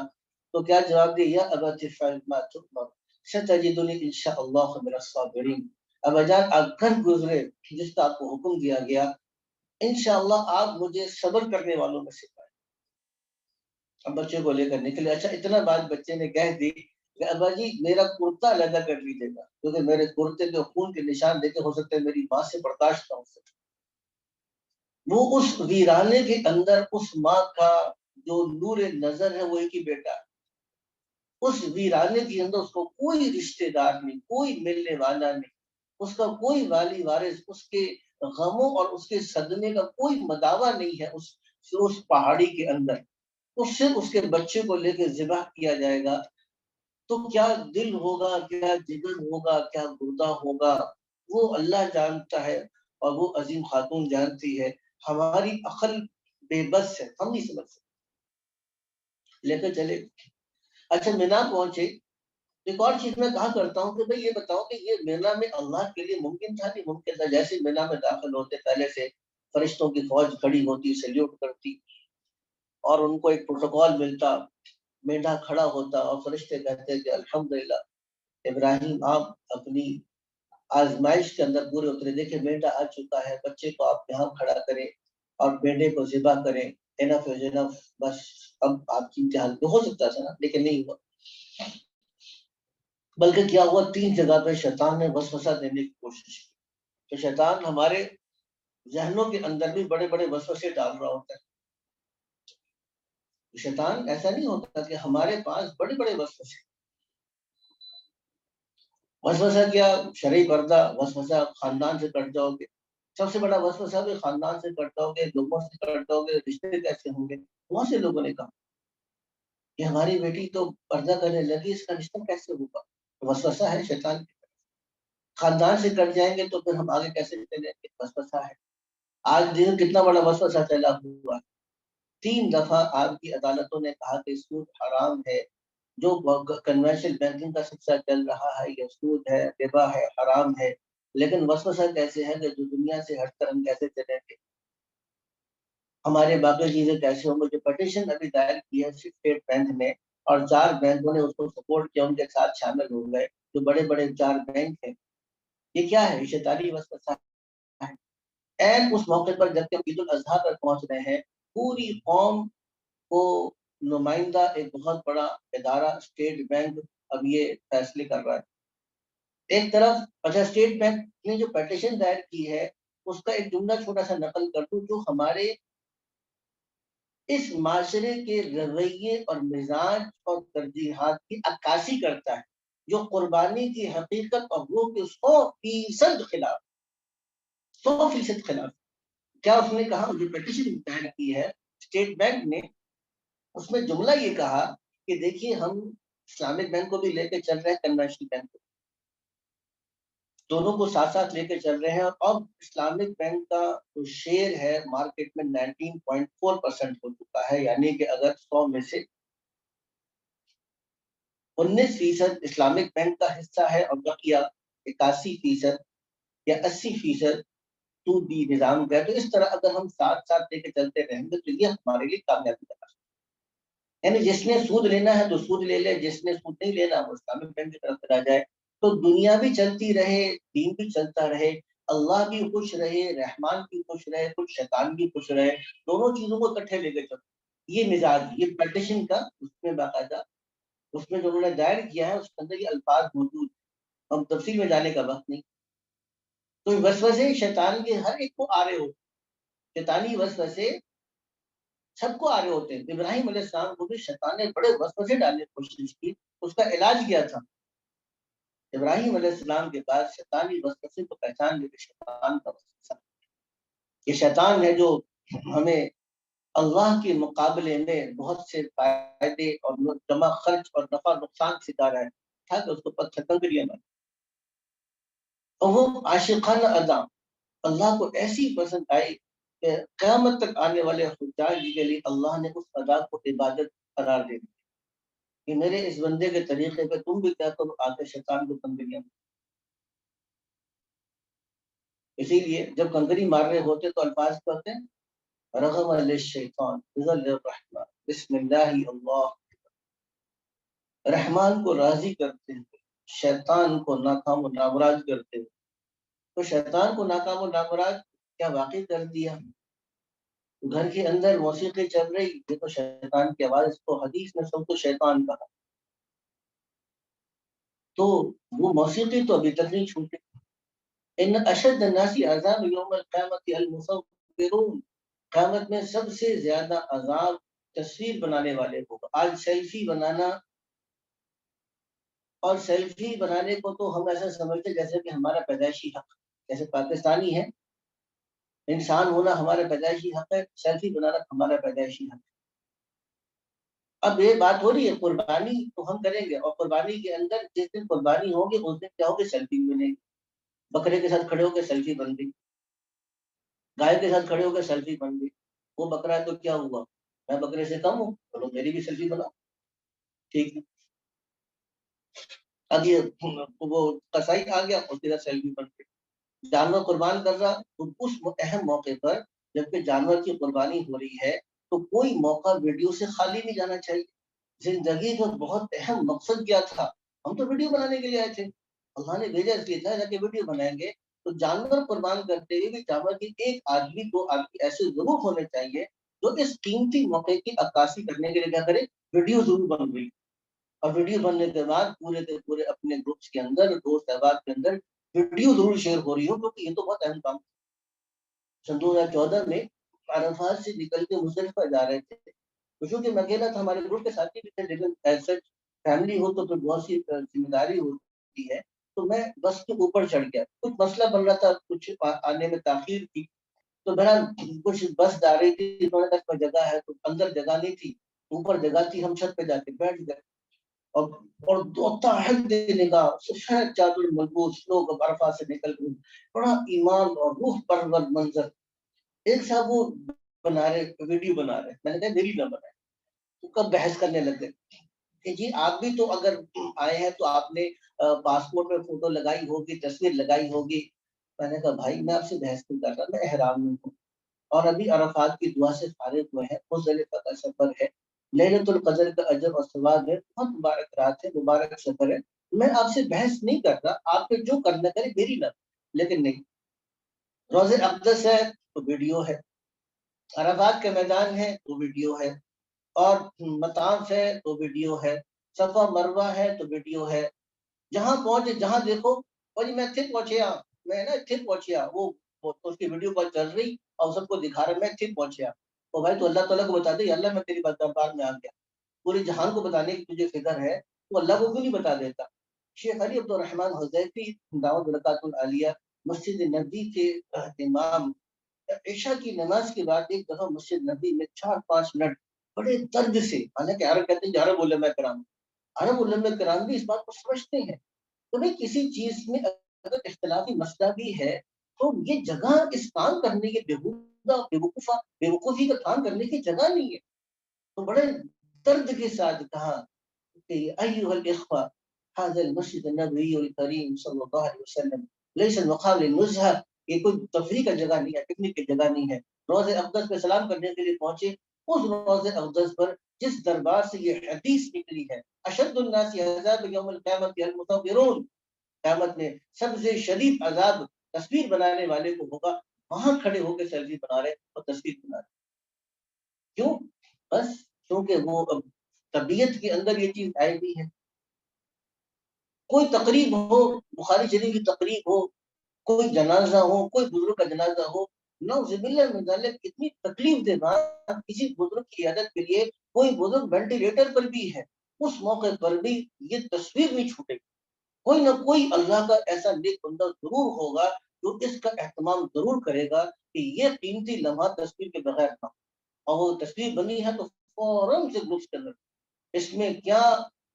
تو کیا جواب دیا، یا ابت افعل ما تؤمر ستجدنی انشاءاللہ من الصابرین، ابا جان آپ گھر گزرے جس کا آپ کو حکم دیا گیا، انشاءاللہ آپ مجھے صبر کرنے والوں میں سے پائیں۔ اب بچے کو لے کر نکلے، اچھا اتنا بات بچے نے کہہ دی کہ ابا جی میرا کرتا علیحدہ کر لیجیے گا، کیونکہ میرے کرتے کے خون کے نشان دیکھے ہو سکتے ہیں میری ماں سے برداشت نہ ہو سکے۔ وہ اس ویرانے کے اندر اس ماں کا جو نور نظر ہے وہ ایک ہی بیٹا ہے، اس ویرانے کے اندر اس کو کوئی رشتہ دار نہیں، کوئی ملنے والا نہیں، اس کا کوئی والی وارث، اس کے غموں اور اس کے صدمے کا کوئی مداوع نہیں ہے، اس پہاڑی کے اندر اس سے اس کے بچے کو لے کے ذبح کیا جائے گا، تو کیا دل ہوگا، کیا جگر ہوگا، کیا گردہ ہوگا، وہ اللہ جانتا ہے اور وہ عظیم خاتون جانتی ہے، ہماری عقل بے بس ہے، ہم نہیں سمجھ سکتے، لے کے چلے۔ اچھا مینا پہنچے، ایک اور چیز میں کہا کرتا ہوں کہ بھئی یہ بتاؤ کہ یہ مینا میں اللہ کے لیے ممکن تھا نہیں ممکن تھا، جیسے مینا میں داخل ہوتے پہلے سے فرشتوں کی فوج کھڑی ہوتی، سلیوٹ کرتی، اور ان کو ایک پروٹوکول ملتا، مینڈا کھڑا ہوتا اور فرشتے کہتے کہ الحمدللہ ابراہیم آپ اپنی آزمائش کے اندر پورے اترے، دیکھیں مینڈا آ چکا ہے، بچے کو آپ یہاں کھڑا کریں اور مینڈے کو ذبح کریں، انف از انف، بس اب آپ کی امتحان تو ہو سکتا تھا نا، لیکن نہیں ہوا، بلکہ کیا ہوا 3 جگہ پہ شیطان نے وسوسہ دینے کی کوشش کی، تو شیطان ہمارے ذہنوں کے اندر بھی بڑے بڑے وسوسے ڈال رہا ہوتا ہے، شیطان ایسا نہیں ہوتا کہ ہمارے پاس بڑے بڑے وسوسے، وسوسہ کیا، شرعی پردہ، وسوسہ خاندان سے کٹ جاؤ گے، سب سے بڑا وسوسہ بھی خاندان سے کٹ جاؤ گے، لوگوں سے کٹ جاؤ گے، رشتے کیسے ہوں گے، بہت سے لوگوں نے کہا کہ ہماری بیٹی تو پردہ کرنے لگی، اس کا رشتہ کیسے ہوگا، وسوسہ ہے شیطان کی طرف، خاندان سے کٹ جائیں گے تو پھر ہم آگے کیسے چلیں گے، وسوسہ ہے، آج دن کتنا بڑا وسوسہ پھیلا ہوا ہے، 3 دفعہ آپ کی عدالتوں نے کہا کہ سود حرام ہے، جو کنونشنل بینکنگ کا سلسلہ چل رہا ہے یہ سود ہے، ربا ہے، حرام ہے، لیکن وسوسہ کیسے ہے کہ جو دنیا سے ہٹ کر ہم کیسے چلیں گے، ہمارے باقی چیزیں کیسے ہوں گے. جو پٹیشن ابھی دائر کی ہے 68 بینک نے اور 4 بینکوں نے اس کو سپورٹ کیا، ان کے ساتھ شامل ہو گئے، جو بڑے بڑے 4 بینک ہیں، یہ کیا ہے؟ یہ شیطانی وسوسہ ہے. اینڈ اس موقع پر جب کہ عید الاضحیٰ پر پہنچ رہے ہیں، پوری قوم کو نمائندہ ایک بہت بڑا ادارہ اسٹیٹ بینک اب یہ فیصلے کر رہا ہے. ایک طرف اچھا اسٹیٹ بینک نے جو پٹیشن دائر کی ہے اس کا ایک جملہ چھوٹا سا نقل کر دوں جو ہمارے اس معاشرے کے رویے اور مزاج اور ترجیحات کی عکاسی کرتا ہے، جو قربانی کی حقیقت اور روح کے 100% خلاف، 100% خلاف. کیا اس نے کہا؟ جو پٹیشن دائر کی ہے اسٹیٹ بینک نے، اس میں جملہ یہ کہا کہ دیکھیے ہم اسلامک بینک کو بھی لے کے چل رہے ہیں، کنونشنل بینک کو، دونوں کو ساتھ ساتھ لے کے چل رہے ہیں. اور اب اسلامک بینک کا جو شیئر ہے مارکیٹ میں 19.4% ہو چکا ہے، یعنی کہ اگر 100 میں سے 19% اسلامک بینک کا حصہ ہے اور بقیہ 81% یا 80% سودی نظام کا ہے. تو اس طرح اگر ہم ساتھ ساتھ لے کے چلتے رہیں گے تو یہ ہمارے لیے کامیابی کا، یعنی جس نے سود لینا ہے تو سود لے لے، جس نے سود نہیں لینا وہ اسلامک بینک کی طرف چلا جائے. تو دنیا بھی چلتی رہے، دین بھی چلتا رہے، اللہ بھی خوش رہے، رحمان بھی خوش رہے، کچھ شیطان بھی خوش رہے، دونوں چیزوں کو اکٹھے لے کے چلو. یہ مزاج، یہ پٹیشن کا اس میں باقاعدہ اس میں جو انہوں نے دائر کیا ہے اس کے اندر یہ الفاظ موجود ہیں. ہم تفصیل میں جانے کا وقت نہیں. تو وسوسے شیطان کے ہر ایک کو آ رہے ہوتے، شیطانی وسوسے سب کو آ رہے ہوتے ہیں. ابراہیم علیہ السلام کو بھی شیطان نے بڑے وسوسے ڈالنے کی کوشش کی، اس کا علاج کیا تھا. ابراہیم علیہ السلام کے بعد شیطانی وسوسے کو پہچان لے کے شیطان کا وسوسہ، یہ شیطان ہے جو ہمیں اللہ کے مقابلے میں بہت سے فائدے اور جمع خرچ اور نفع نقصان سکھا رہا ہے تاکہ اس کو پتھر کنکریاں بنے. اور وہ عاشقانہ ادا اللہ کو ایسی پسند آئی کہ قیامت تک آنے والے حجاج کے لیے اللہ نے اس ادا کو عبادت قرار دے دی کہ میرے اس بندے کے طریقے پہ تم بھی کیا کرو، آ کے شیطان کو کنکریاں. اسی لیے جب کنکری مار رہے ہوتے تو الفاظ کہتے ہیں رغم للشیطان بظل الرحمن بسم اللہ اللہ، رحمان کو راضی کرتے ہیں، شیطان کو ناکام و نامراد کرتے ہیں. تو شیطان کو ناکام و نامراد کیا واقع کر دیا؟ گھر کے اندر موسیقی چل رہی، یہ تو شیطان کی آواز، اس کو حدیث میں سب کو شیطان کہا. تو وہ موسیقی تو ابھی تک نہیں چھوٹے. ان اشد الناس عذاب یوم القیامت المصورون، قیامت میں سب سے زیادہ عذاب تصویر بنانے والے کو. آج سیلفی بنانا، اور سیلفی بنانے کو تو ہم ایسا سمجھتے جیسے کہ ہمارا پیدائشی حق، جیسے پاکستانی ہے، انسان ہونا ہمارا پیدائشی حق ہے، سیلفی بنانا ہمارا پیدائشی حق ہے. اب یہ بات ہو رہی ہے قربانی تو ہم کریں گے، اور قربانی کے اندر جس دن قربانی ہوگی اس دن کیا ہوگی؟ سیلفی بنے گی. بکرے کے ساتھ کھڑے ہو کے سیلفی بن گئی، گائے کے ساتھ کھڑے ہو کے سیلفی بن گئی. وہ بکرا ہے تو کیا ہوا؟ میں بکرے سے کم ہوں، چلو میری بھی سیلفی بناؤ. ٹھیک ہے، اب یہ وہ قصائی آ گیا، اس کے ساتھ سیلفی بن گئی. جانور قربان کر رہا تو اس اہم موقع پر جبکہ جانور کی قربانی ہو رہی ہے تو کوئی موقع ویڈیو سے خالی نہیں جانا چاہیے. زندگی کا بہت اہم مقصد کیا تھا؟ ہم تو ویڈیو بنانے کے لیے آئے تھے، اللہ نے بھیجا اس لیے تھا کہ ویڈیو بنائیں گے. تو جانور قربان کرتے ہوئے بھی جانور کی ایک آدمی دو آدمی ایسے ضرور ہونے چاہیے جو اس قیمتی موقع کی عکاسی کرنے کے لیے کیا کرے؟ ویڈیو ضرور بن گئی. اور ویڈیو بننے کے بعد پورے کے پورے اپنے گروپس کے اندر، دوست احباب کے اندر ویڈیو ضرور شیئر ہو رہی ہو، کیونکہ یہ تو بہت اہم کام. سن 2014 میں عرفات سے نکل کے مزدلفہ جا رہے تھے، تو چونکہ میں اکیلا تھا، ہمارے گروپ کے ساتھی بھی تھے، لیکن ایسے فیملی ہو تو پھر بہت سی ذمہ داری ہوتی ہے. تو میں بس کے اوپر چڑھ گیا، کچھ مسئلہ بن رہا تھا، کچھ آنے میں تاخیر تھی، تو بہرحال کچھ بس جا رہی تھی، انہوں نے کہا جگہ ہے، تو اندر جگہ نہیں تھی، اوپر جگہ تھی، ہم چھت پہ جا کے بیٹھ گئے. اور نگاہ سفید چادر ملبوس لوگ عرفات سے نکل گئے، بڑا ایمان اور روح پرور منظر. ایک صاحب وہ بنا رہے، ویڈیو بنا رہے، میں نے کہا میری نہ بنائے. تو کب بحث کرنے لگے کہ جی آپ بھی تو اگر آئے ہیں تو آپ نے پاسپورٹ میں فوٹو لگائی ہوگی، تصویر لگائی ہوگی. میں نے کہا بھائی میں آپ سے بحث نہیں کر رہا، میں احرام میں ہوں اور ابھی عرفات کی دعا سے فارغ ہوئے ہیں، مزدلفہ کا سفر ہے، لیلۃ القدر کا اجر اور ثواب ہے، بہت مبارک رات ہے، مبارک سفر ہے۔ میں آپ سے بحث نہیں کرتا، آپ کو جو کرنا کرے، میری نہ، لیکن نہیں، روزے اقدس ہے تو ویڈیو ہے، عرفات کا میدان ہے تو ویڈیو ہے، اور مطاف ہے تو ویڈیو ہے، صفا مروہ ہے تو ویڈیو ہے، جہاں پہنچے جہاں دیکھو، اور جی میں ٹھیک پہنچیا، میں نا ٹھیک پہنچیا، وہ اس کی ویڈیو کال چل رہی اور سب کو دکھا رہا میں ٹھیک پہنچیا، تو بھائی تو اللہ تعالیٰ کو بتا دے اللہ میں تیری دربار میں آ گیا، پورے جہان کو بتانے کی تجھے فکر ہے، تو اللہ کو کیوں نہیں بتا دیتا؟ شیخ علی عبد الرحمن حذیفی دعوت برکات العالیہ مسجد نبی کے امام، عشاء کی نماز کے بعد ایک دفعہ مسجد نبی میں 4-5 منٹ بڑے درد سے، حالانکہ عرب کہتے ہیں کہ عرب علماء کرام، عرب علماء کرام بھی اس بات کو سمجھتے ہیں، تو بھائی کسی چیز میں اگر اختلافی مسئلہ بھی ہے تو یہ جگہ اس کام کرنے کے بے وقوفی کا کام کرنے کی جگہ نہیں ہے، تو بڑے درد کے ساتھ کہا کہ ایھا الاخوہ هذا المسجد النبوی الکریم صلی اللہ علیہ وسلم لیس المقام للنزهہ، یہ کوئی تفریح کا جگہ نہیں ہے، پکنک کی جگہ نہیں ہے، روز اقدس پہ سلام کرنے کے لیے پہنچے، اس روز اقدس پر جس دربار سے یہ حدیث نکلی ہے، اشد الناس عذاب یوم القیامت المصورون، قیامت میں سب سے شدید عذاب تصویر بنانے والے کو ہوگا، وہاں کھڑے ہو کے سیلفی بنا رہے اور تصویر بنا رہے، کیوں؟ بس کیونکہ وہ اب طبیعت کے اندر یہ چیز آئی ہوئی ہے، کوئی تقریب ہو، بخاری شریف کی تقریب ہو، کوئی جنازہ ہو، کوئی بزرگ کا جنازہ ہو، نعوذ باللہ من ذالک، اتنی تکلیف دے بات، کسی بزرگ کی عیادت کے لیے کوئی بزرگ وینٹیلیٹر پر بھی ہے، اس موقع پر بھی یہ تصویر نہیں چھوٹے گی، کوئی نہ کوئی اللہ کا ایسا نیک بندہ ضرور ہوگا جو اس کا اہتمام ضرور کرے گا کہ یہ قیمتی لمحہ تصویر کے بغیر نہ ہو، اور وہ تصویر بنی ہے تو فوراً سے گروپس کے اندر، اس میں کیا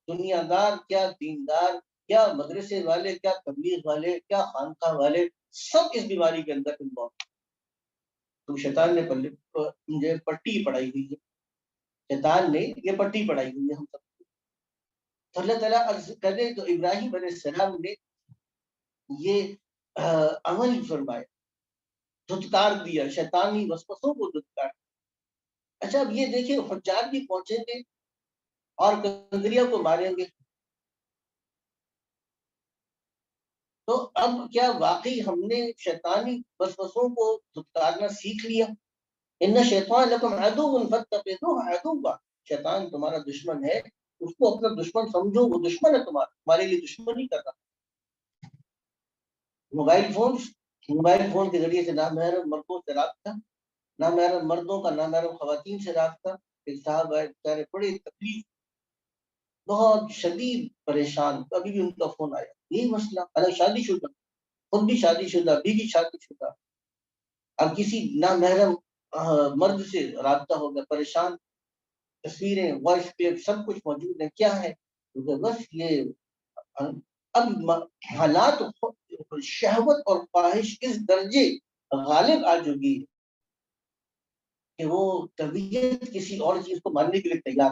دنیا دار، کیا دیندار، کیا مدرسے والے، کیا تبلیغ والے، کیا خانقاہ والے، سب اس بیماری کے اندر انوالو، تو شیطان نے مجھے پٹی پڑھائی ہوئی ہے، شیطان نے یہ پٹی پڑھائی ہوئی ہے ہم سب، تو اللہ تعالیٰ عرض کرے تو ابراہیم علیہ السلام نے یہ عمل فرمایا، دھتکار دیا، شیطانی وسوسوں کو دھتکار دیا۔ اچھا اب یہ دیکھیں حجاج بھی پہنچیں گے اور کنکریہ کو ماریں گے، تو اب کیا واقعی ہم نے شیطانی وسوسوں کو دھتکارنا سیکھ لیا؟ ان شیطان لکم عدو فاتخذوہ عدوا، شیطان تمہارا دشمن ہے، اس کو اپنا دشمن سمجھو، وہ دشمن ہے تمہارے لیے دشمنی کر رہا۔ موبائل فون کے ذریعے سے نامحرم مردوں سے رابطہ، نامحرم مردوں کا نامحرم خواتین سے رابطہ، ایک صاحب ہے بیچارے بڑی تکلیف، بہت شدید پریشان، کبھی بھی ان کا فون آیا یہی مسئلہ، الگ شادی شدہ، خود بھی شادی شدہ، بیوی شادی شدہ، اب کسی نامحرم مرد سے رابطہ ہو گیا، پریشان، تصویریں، وائس کلپ سب کچھ موجود ہے، کیا ہے؟ کیونکہ بس یہ اب حالات شہوت اور خواہش اس درجے غالب آ چکی ہے کہ وہ طبیعت کسی اور چیز کو ماننے کے لیے تیار،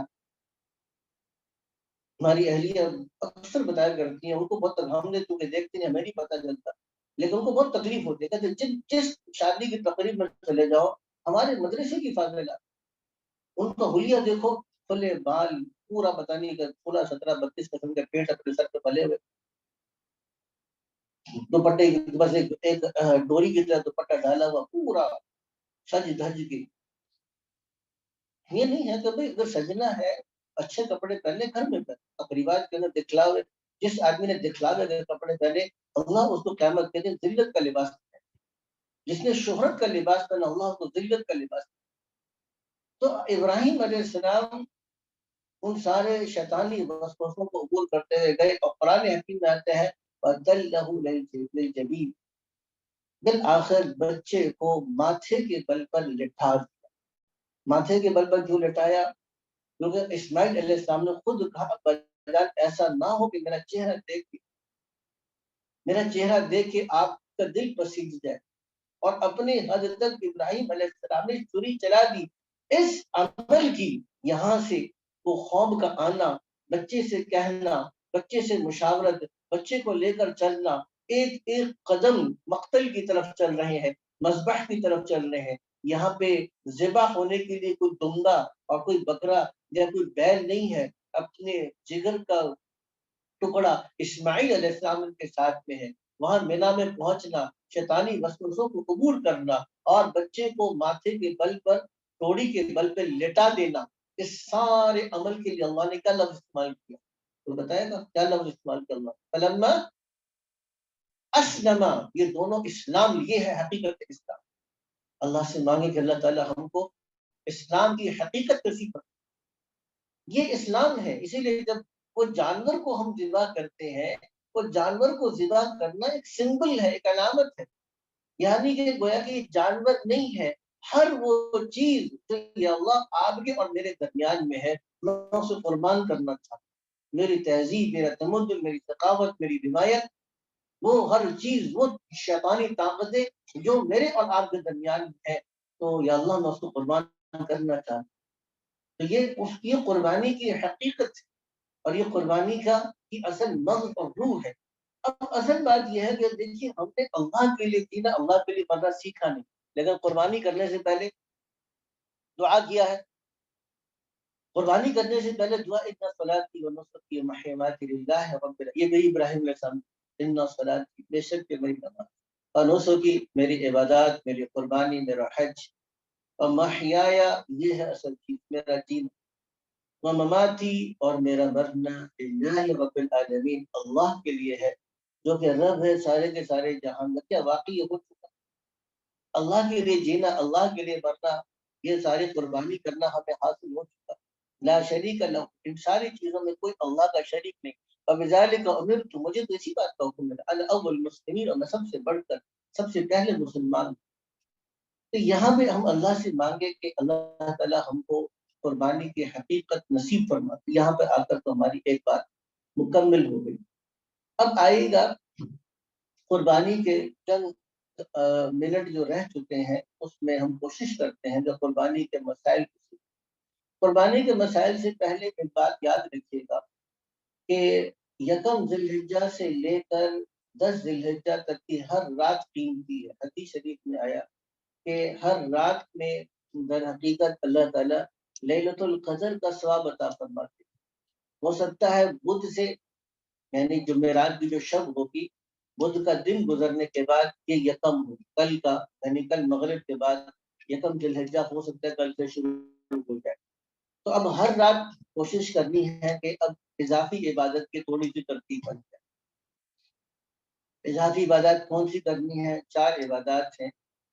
ہماری اہلیہ اکثر بتایا کرتی ہیں، ان کو بہت ہم نے چونکہ دیکھتے ہیں ہمیں نہیں پتہ چلتا، لیکن ان کو بہت تکلیف ہوتی ہے کہ جس شادی کی تقریب میں چلے جاؤ، ہمارے مدرسے کی فاضلہ، ان کا حلیہ دیکھو، کھلے بال، پورا پتہ نہیں کہ 16-17-32 قسم کے پیٹ اپنے سر پہ پلے ہوئے، دوپٹے بس ایک ڈوری کی طرح دوپٹہ ڈالا ہوا، پورا سج دھج کے، یہ نہیں ہے کہ بھائی اگر سجنا ہے اچھے کپڑے پہنے گھر میں پہنے، تقریبات کے اندر دکھلاوے، جس آدمی نے دکھلاوے کے کپڑے پہنے اللہ اس کو قیامت کے دن ذلت کا لباس پہنے، جس نے شہرت کا لباس پہنا اللہ کو ذلت کا لباس پہنا۔ تو ابراہیم علیہ السلام ان سارے شیطانی وسوسوں کو عبور کرتے ہوئے گئے، اور قرآن حکیم میں آتے ہیں وَدَلَّهُ لِلْجَبِينِ، بالآخر بچے کو ماتھے کے بل پر لٹھا دیا، ماتھے کے بل پر کیوں لٹایا؟ کیونکہ اسماعیل علیہ السلام نے خود کہا ابا ایسا نہ ہو کہ میرا چہرہ دیکھ کے آپ کا دل پسیج جائے، اور اپنے حد تک ابراہیم علیہ السلام نے چھری چلا دی، اس عمل کی یہاں سے وہ خواب کا آنا، بچے سے کہنا، بچے سے مشاورت، بچے کو لے کر چلنا، ایک ایک قدم مقتل کی طرف چل رہے ہیں، مذبح کی طرف چل رہے ہیں، یہاں پہ ذبح ہونے کے لیے کوئی دمبا اور کوئی بکرا یا کوئی بیل نہیں ہے، اپنے جگر کا ٹکڑا اسماعیل علیہ السلام کے ساتھ میں ہے۔ وہاں مینا میں پہنچنا، شیطانی وسوسوں کو قبول کرنا اور بچے کو ماتھے کے بل پر، توڑی کے بل پہ لٹا دینا، اس سارے عمل کے لیے اللہ نے کیا لفظ استعمال کیا؟ تو بتائے گا کیا لفظ استعمال کیا اللہ؟ فلما اسلم، یہ دونوں اسلام، یہ ہے حقیقت اسلام۔ اللہ سے مانگے کہ اللہ تعالی ہم کو اسلام کی حقیقت نصیب کرے۔ یہ اسلام ہے۔ اسی لیے جب وہ جانور کو ہم ذبح کرتے ہیں، وہ جانور کو ذبح کرنا ایک سمبل ہے، ایک علامت ہے، یعنی کہ گویا کہ یہ جانور نہیں ہے، ہر وہ چیز جو یہ اللہ آپ کے اور میرے درمیان میں ہے، میں اسے قربان کرنا چاہتا ہوں۔ میری تہذیب، میرا تمدن، میری ثقافت، میری روایت، وہ ہر چیز، وہ شیطانی طاقتیں جو میرے اور آپ کے درمیان ہے، تو یا اللہ میں اس کو قربان کرنا چاہتا ہوں۔ تو یہ قربانی کی حقیقت ہے، اور یہ قربانی کی اصل مغز اور روح ہے۔ اب اصل بات یہ ہے کہ دیکھیے ہم نے اللہ کے لیے جینا، اللہ کے لیے مرنا سیکھا نہیں، لیکن قربانی کرنے سے پہلے دعا کیا ہے۔ قربانی کرنے سے پہلے دعا ان صلاتی و نسکی و محیماتی للہ رب العالمین، یہ گئی ابراہیم علیہ السلام، ان صلاتی، بے شک کہ میری نماز اور نسکی، میری عبادات، میری قربانی، میرا حج، اور محیایا، یہ ہے اصل چیز، میرا جینا، و مماتی، اور میرا مرنا، للہ رب العالمین، اللہ کے لیے ہے، جو کہ رب ہے سارے کے سارے جہان کا۔ کیا واقعی ہو چکا؟ اللہ کے لیے جینا، اللہ کے لیے مرنا، یہ ساری قربانی کرنا ہمیں حاصل ہو چکا۔ لا شریک لہ، ان ساری چیزوں میں کوئی اللہ کا شریک نہیں۔ وبذالک امرت، مجھے تو اسی بات کا حکم ملا، انا اول المسلمین، اور میں سب سے بڑھ کر، سب سے پہلے مسلمان ہوں۔ تو یہاں پہ ہم اللہ سے مانگے کہ اللہ تعالیٰ ہم کو قربانی کی حقیقت نصیب فرماتے۔ یہاں پہ آ کر تو ہماری ایک بات مکمل ہو گئی۔ اب آئے گا قربانی کے چند منٹ جو رہ چکے ہیں، اس میں ہم کوشش کرتے ہیں جو قربانی کے مسائل کو۔ قربانی کے مسائل سے پہلے ایک بات یاد رکھیے گا کہ یکم ذی الحجہ سے لے کر 10 ذی الحجہ تک کی ہر رات قیمتی ہے۔ حدیث شریف میں آیا کہ ہر رات میں در حقیقت اللہ تعالیٰ لیلۃ القدر کا ثواب عطا فرماتے ہیں۔ ہو سکتا ہے بدھ سے، یعنی جمعرات کی جو شب ہوگی، بدھ کا دن گزرنے کے بعد یہ یکم ہو، کل کا، یعنی کل مغرب کے بعد یکم ذی الحجہ ہو سکتا ہے کل سے شروع ہو جائے۔ تو اب ہر رات کوشش کرنی ہے کہ اب اضافی عبادت کی تھوڑی سی ترتیب بن جائے۔ اضافی عبادات کون سی کرنی ہے؟ 4 عبادات ہیں۔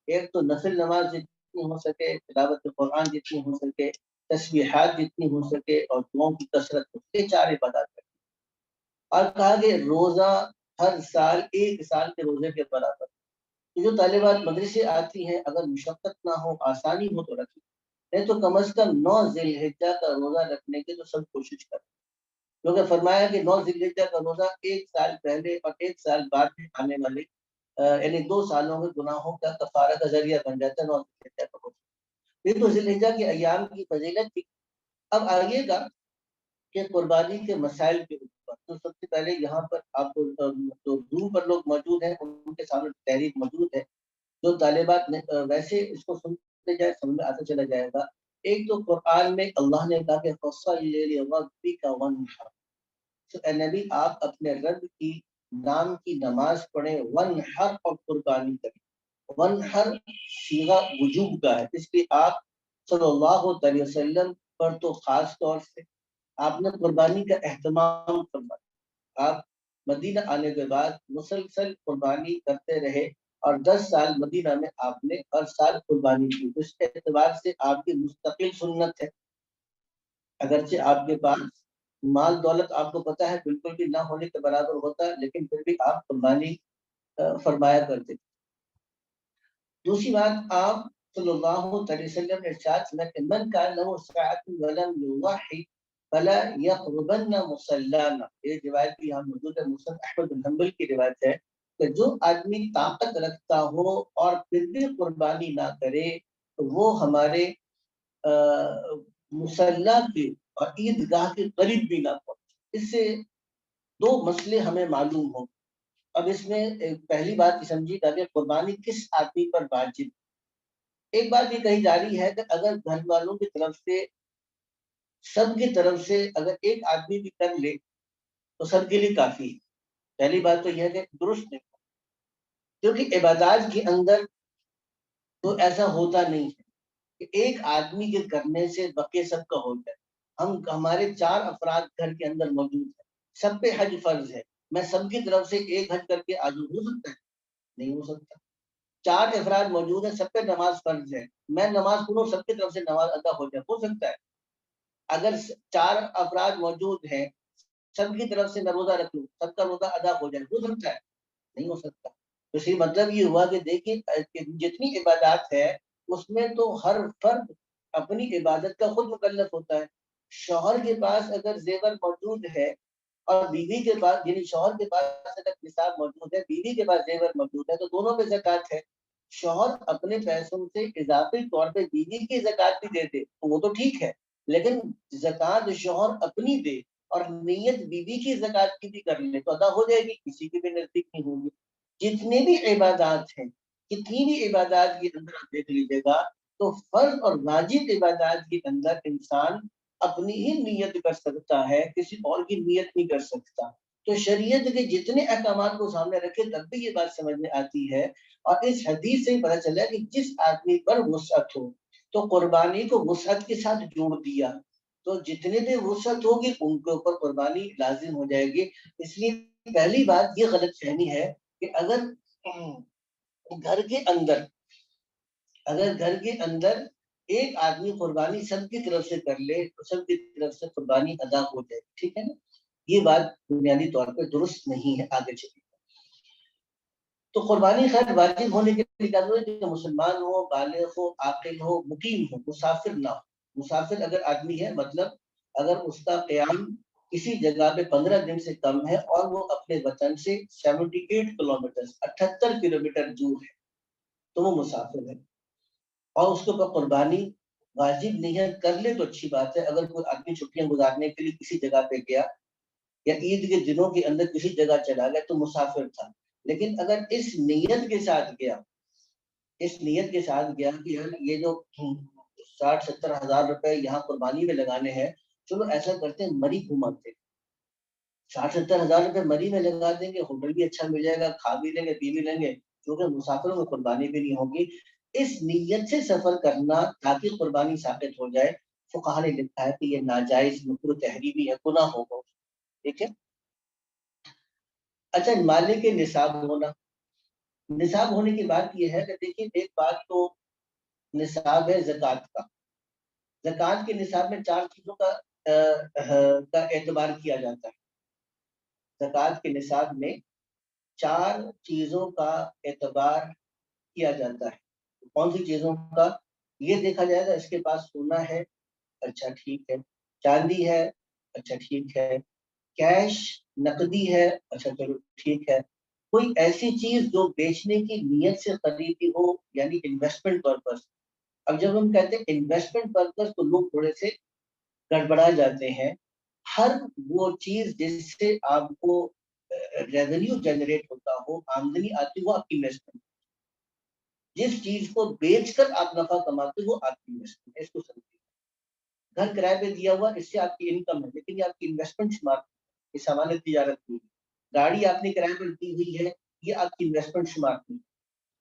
ایک تو نفل نماز جتنی ہو سکے، تلاوت قرآن جتنی ہو سکے، تسبیحات جتنی ہو سکے، اور دعاؤں کی کثرت ہو سکے، 4 عبادات کرنی۔ اور کہا کہ روزہ ہر سال 1 سال کے روزے کے برابر۔ جو طالبات مدرسے آتی ہیں، اگر مشقت نہ ہو، آسانی ہو تو رکھیں، نہیں تو کم از کم 9 ذی الحجہ کا روزہ رکھنے کی تو سب کوشش کریں، کیونکہ فرمایا کہ 9 ذی الحجہ کا روزہ 1 سال پہلے اور 1 سال بعد میں آنے والے یعنی 2 سالوں کے گناہوں کا کفارہ کا ذریعہ بن جاتا ہے 9 ذی الحجہ کا روزہ۔ یہ تو ذی الحجہ کے ایام کی فضیلت تھی۔ اب آئیے گا کہ قربانی کے مسائل کے اوپر، تو سب سے پہلے یہاں پر آپ کو جو زوم پر لوگ موجود ہیں ان کے سامنے تحریر موجود ہے، جو طالبات ویسے اس کو سنتے جائے سمجھ میں آتا چلا جائے گا۔ ایک تو قرآن میں اللہ نے کہا کہ فَصَلِّ لِرَبِّكَ وَانْحَرْ، تو اے نبی آپ اپنے رب کی نام کی نماز پڑھیں، وانحر، اور قربانی کریں۔ وانحر صیغہ وجوب کا ہے، اس لیے آپ صلی اللہ علیہ وسلم پر تو خاص طور سے آپ نے قربانی کا اہتمام فرمایا۔ آپ مدینہ آنے کے بعد مسلسل قربانی کرتے رہے، اور 10 سال مدینہ میں آپ نے ہر سال قربانی کی، اس اعتبار سے آپ کی مستقل سنت ہے۔ اگرچہ آپ کے پاس مال دولت آپ کو پتہ ہے بالکل بھی نہ ہونے کے برابر ہوتا ہے، لیکن پھر بھی آپ قربانی فرمایا کرتے تھے۔ دوسری بات، آپ صلی اللہ علیہ وسلم نے ارشاد فرمایا کہ من کان لہ ساعۃ ولم یضحی فلا یقربن مصلانا، یہ روایت بھی یہاں موجود ہے، مسند احمد بن حنبل کی روایت ہے کہ جو آدمی طاقت رکھتا ہو اور پھر بھی قربانی نہ کرے تو وہ ہمارے مصلی کے اور عیدگاہ کے قریب بھی نہ پہنچے۔ اس سے 2 مسئلے ہمیں معلوم ہوں۔ اب اس میں پہلی بات سمجھیے کہ قربانی کس آدمی پر واجب، ایک بات یہ کہی جا رہی ہے کہ اگر گھر والوں کی طرف سے سب کی طرف سے اگر ایک آدمی بھی کر لے تو سب کے لیے کافی ہے. پہلی بات تو یہ ہے کہ درست نہیں، کیونکہ عبادات کے اندر تو ایسا ہوتا نہیں ہے کہ ایک آدمی کے کرنے سے بقیہ سب کا ہو جائے. ہمارے 4 افراد گھر کے اندر موجود ہیں، سب پہ حج فرض ہے، میں سب کی طرف سے ایک حج کر کے آجوں، ہو سکتا ہے؟ نہیں ہو سکتا. 4 افراد موجود ہیں، سب پہ نماز فرض ہے، میں نماز پڑھوں سب کی طرف سے نماز ادا ہو جائے، ہو سکتا ہے؟ اگر 4 افراد موجود ہیں، سب کی طرف سے میں روزہ رکھ لوں، سب کا روزہ ادا ہو جائے، ہو سکتا ہے؟ نہیں ہو سکتا. تو اسی مطلب یہ ہوا کہ دیکھیے جتنی عبادات ہے اس میں تو ہر فرد اپنی عبادت کا خود مکلف ہوتا ہے. شوہر کے پاس اگر زیور موجود ہے اور بیوی کے پاس، یعنی شوہر کے پاس اگر نصاب موجود ہے، بیوی کے پاس زیور موجود ہے، تو دونوں پہ زکوٰۃ ہے. شوہر اپنے پیسوں سے اضافی طور پہ بیوی کی زکوٰۃ بھی دیتے تو وہ تو ٹھیک ہے، لیکن زکوٰۃ شوہر اپنی دے اور نیت بیوی کی زکوٰۃ کی بھی کر لے تو ادا ہو جائے گی، کسی کی بھی نزدیک نہیں ہوگی. جتنے بھی عبادات ہیں، کتنی بھی عبادات کے اندر آپ دیکھ لیجیے گا تو فرض اور واجب عبادات کے اندر انسان اپنی ہی نیت کر سکتا ہے، کسی اور کی نیت نہیں کر سکتا. تو شریعت کے جتنے احکامات کو سامنے رکھے تب بھی یہ بات سمجھ میں آتی ہے. اور اس حدیث سے پتہ چلا کہ جس آدمی پر وسعت ہو تو قربانی کو وسعت کے ساتھ جوڑ دیا، تو جتنے بھی وسعت ہوگی ان کے اوپر قربانی لازم ہو جائے گی. اس لیے پہلی بات یہ غلط فہمی ہے کہ اگر گھر کے اندر ایک آدمی قربانی سب کی طرف سے کر لے تو سب کی طرف سے قربانی ادا ہو جائے، ٹھیک ہے نا؟ یہ بات بنیادی طور پہ درست نہیں ہے. آگے چلیے. تو قربانی خیر واجب ہونے کے لیے کیا ضرورت ہے کہ مسلمان ہو، بالغ ہو، عاقل ہو، مقیم ہو، مسافر نہ ہو. مسافر اگر آدمی ہے، مطلب اگر اس کا قیام کسی جگہ پہ 15 دن سے کم ہے اور وہ اپنے وطن سے 78 کلومیٹر 78 کلومیٹر دور ہے تو وہ مسافر ہے اور اس کے اوپر قربانی واجب نہیں ہے. کر لے تو اچھی بات ہے. اگر کوئی آدمی چھٹیاں گزارنے کے لیے کسی جگہ پہ گیا یا عید کے دنوں کے اندر کسی جگہ چلا گیا تو مسافر تھا. لیکن اگر اس نیت کے ساتھ گیا کہ یار یہ جو 60-70 ہزار روپے یہاں قربانی میں لگانے ہیں، چلو ایسا کرتے ہیں مری گھماتے، 60-70 ہزار روپے مری میں لگا دیں گے، ہوٹل بھی اچھا مل جائے گا، کھا بھی لیں گے، پی بھی لیں گے، کیونکہ مسافروں میں قربانی بھی نہیں ہوگی. اس نیت سے سفر کرنا تاکہ قربانی ثابت ہو جائے، فقہا نے لکھا ہے کہ یہ ناجائز مکروہ تحریمی ہے، گناہ ہوگا. ٹھیک ہے. اچھا، مالک کے نصاب ہونے کی بات یہ ہے کہ دیکھیے ایک بات تو نصاب ہے زکوٰۃ کا. زکوٰۃ کے نصاب میں 4 چیزوں کا اعتبار کیا جاتا ہے. زکوٰۃ کے نصاب میں 4 چیزوں کا اعتبار کیا جاتا ہے. کون سی چیزوں کا؟ یہ دیکھا جائے گا اس کے پاس سونا ہے، اچھا ٹھیک ہے، چاندی ہے، اچھا ٹھیک ہے، کیش نقدی ہے، اچھا چلو ٹھیک ہے، کوئی ایسی چیز جو بیچنے کی نیت سے خریدی ہو، یعنی انویسٹمنٹ پرپز. اب جب ہم کہتے ہیں انویسٹمنٹ پرپز تو لوگ تھوڑے سے گڑبڑا جاتے ہیں. ہر وہ چیز جس سے آپ کو ریونیو جنریٹ ہوتا ہو، آمدنی آتی ہو، آپ کی انویسٹمنٹ. جس چیز کو بیچ کر آپ نفع کماتے ہو آپ کی انویسٹمنٹ ہے، اس کو سمجھیے. گھر کرائے پہ دیا ہوا اس سے آپ کی انکم ہے، لیکن یہ آپ کی انویسٹمنٹ شمار، یہ سامان تجارت کی. گاڑی آپ نے کرائے پر دی ہوئی ہے، یہ آپ کی انویسٹمنٹ شمار کی.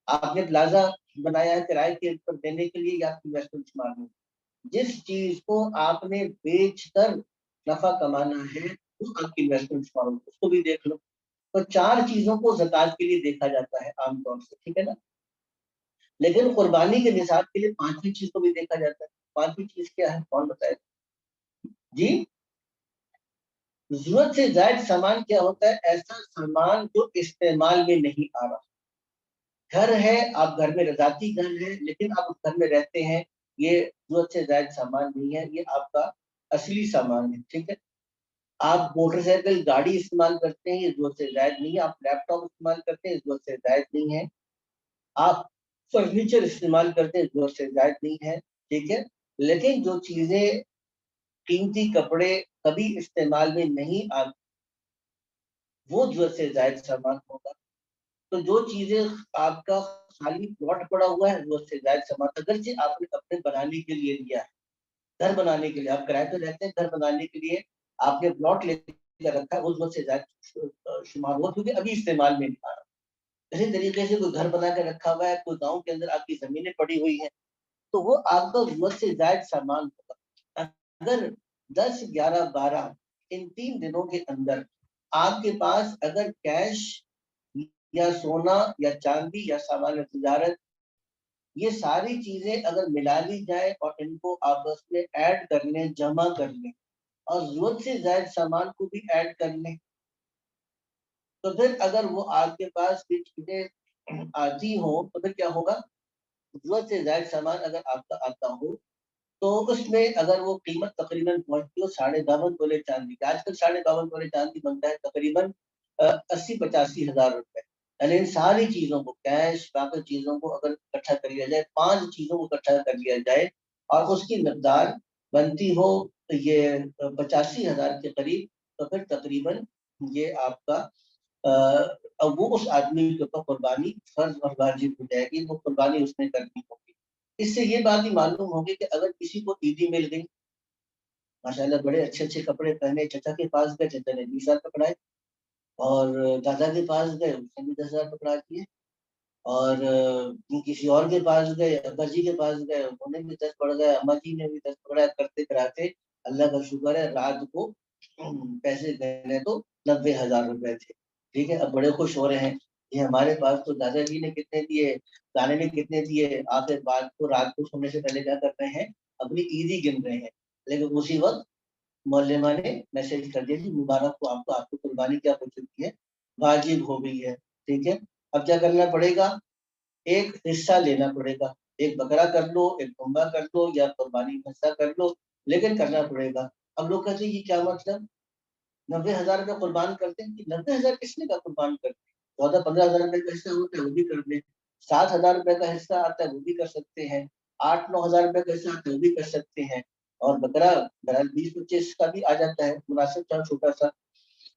آپ نے پلازا بنایا ہے کرائے کے پر دینے کے لیے، یہ آپ کی انویسٹمنٹ شمار کی. جس چیز کو آپ نے بیچ کر نفع کمانا ہے وہ آپ کی انویسٹمنٹ شمار ہوگی، اس کو بھی دیکھ لو. تو 4 چیزوں کو زکوٰۃ کے لیے دیکھا جاتا ہے عام طور سے، ٹھیک ہے نا. لیکن قربانی کے نصاب کے لیے 5ویں چیز کو بھی دیکھا جاتا ہے. 5ویں چیز کیا ہے، کون بتائے؟ جی، ضرورت سے زائد سامان کیا ہوتا ہے؟ ایسا سامان جو استعمال میں نہیں آ رہا. گھر ہے، آپ گھر میں ذاتی گھر ہے لیکن آپ اس گھر میں رہتے ہیں، یہ ضرورت سے زائد سامان نہیں ہے، یہ آپ کا اصلی سامان ہے. ٹھیک ہے. آپ موٹر سائیکل گاڑی استعمال کرتے ہیں، یہ ضرورت سے زائد نہیں ہے. آپ لیپ ٹاپ استعمال کرتے ہیں، ضرورت سے زائد نہیں ہے. آپ فرنیچر استعمال کرتے ہیں، ضرورت سے زائد نہیں ہے. ٹھیک ہے. لیکن جو چیزیں قیمتی کپڑے کبھی استعمال میں نہیں آتے وہ ضرورت سے زائد سامان ہوگا. تو جو چیزیں آپ کا خالی پلاٹ پڑا ہوا ہے وہ سے زائد سامان اگرچہ آپ نے اپنے بنانے کے لیے لیا ہے، گھر بنانے کے لیے آپ کرائے پہ رہتے ہیں، گھر بنانے کے لیے آپ نے پلاٹ لے کر رکھا ہے، اس وقت سے زائد شمار ہوا کیونکہ ابھی استعمال میں نہیں آ رہا۔ اسی طریقے سے کوئی گھر بنا کے رکھا ہوا ہے، کوئی گاؤں کے اندر آپ کی زمینیں پڑی ہوئی ہیں، تو وہ آپ کا ضرورت سے زائد سامان ہوگا۔ اگر 10 11 12 ان 3 دنوں کے اندر آپ کے پاس اگر کیش یا سونا یا چاندی یا سامان تجارت یہ ساری چیزیں اگر ملا لی جائے اور ان کو آپس میں ایڈ کر لیں، جمع کر لیں اور ضرورت سے زائد سامان کو بھی ایڈ کر لیں، تو پھر اگر وہ آپ کے پاس یہ چیزیں آتی ہوں تو پھر کیا ہوگا؟ ضرورت سے زائد سامان اگر آپ کا آتا ہو تو اس میں اگر وہ قیمت تقریباً پہنچتی ہو 52.5 تولے چاندی کی، آج کل 52.5 تولے چاندی بنتا ہے تقریباً 80-85 ہزار روپے، یعنی ان ساری چیزوں کو کیش باقی چیزوں کو اگر اکٹھا کر لیا جائے، 5 چیزوں کو اکٹھا کر لیا جائے اور اس کی مقدار بنتی ہو یہ 85,000 کے قریب، تو پھر تقریباً یہ آپ کا اب وہ اس آدمی کے اوپر قربانی فرض اور واجب ہو جائے گی، وہ قربانی اس نے کرنی ہوگی۔ اس سے یہ بات بھی معلوم ہوگی کہ اگر کسی کو عیدی مل گئی، ماشاءاللہ بڑے اچھے اچھے کپڑے پہنے، چچا کے پاس گئے، چچا نے 20,000 پکڑائے، اور دادا کے پاس گئے، اس نے بھی 10,000 پکڑا دیے، اور کسی اور کے پاس گئے، ابا جی کے پاس گئے، انہوں نے بھی 10 پڑ گئے، اما جی نے بھی 10 پکڑا، کرتے کراتے اللہ کا شکر ہے رات کو پیسے گئے تو 90,000 روپے تھے۔ ٹھیک ہے، اب بڑے خوش ہو رہے ہیں، یہ ہمارے پاس تو دادا جی نے کتنے دیے، دانے نے کتنے دیے، آخر بات کو رات کو سونے سے پہلے کیا کر رہے ہیں، اپنی عیدی گن رہے ہیں، لیکن اسی وقت مولما نے میسج کر دیا کہ مبارک ہو آپ کو قربانی کیا ہو چکی ہے، واجب ہو گئی ہے۔ ٹھیک ہے، اب کیا کرنا پڑے گا، ایک حصہ لینا پڑے گا، ایک بکرا کر لو، ایک دمبا کر لو یا قربانی کا حصہ کر لو، لیکن کرنا پڑے گا۔ اب لوگ کہتے ہیں یہ کیا مطلب، 90,000 روپے قربان کرتے ہیں، 90,000 کس نے کا قربان کرتے ہیں، 14-15,000 روپے کا حصہ ہوتا ہے وہ بھی کر دیں، 7,000 روپے کا حصہ آتا ہے وہ بھی کر سکتے ہیں، 8-9,000 روپے کا حصہ آتا ہے وہ بھی کر سکتے ہیں، اور بکرا بہرحال 20-25 کا بھی آ جاتا ہے، مناسب چاہے چھوٹا سا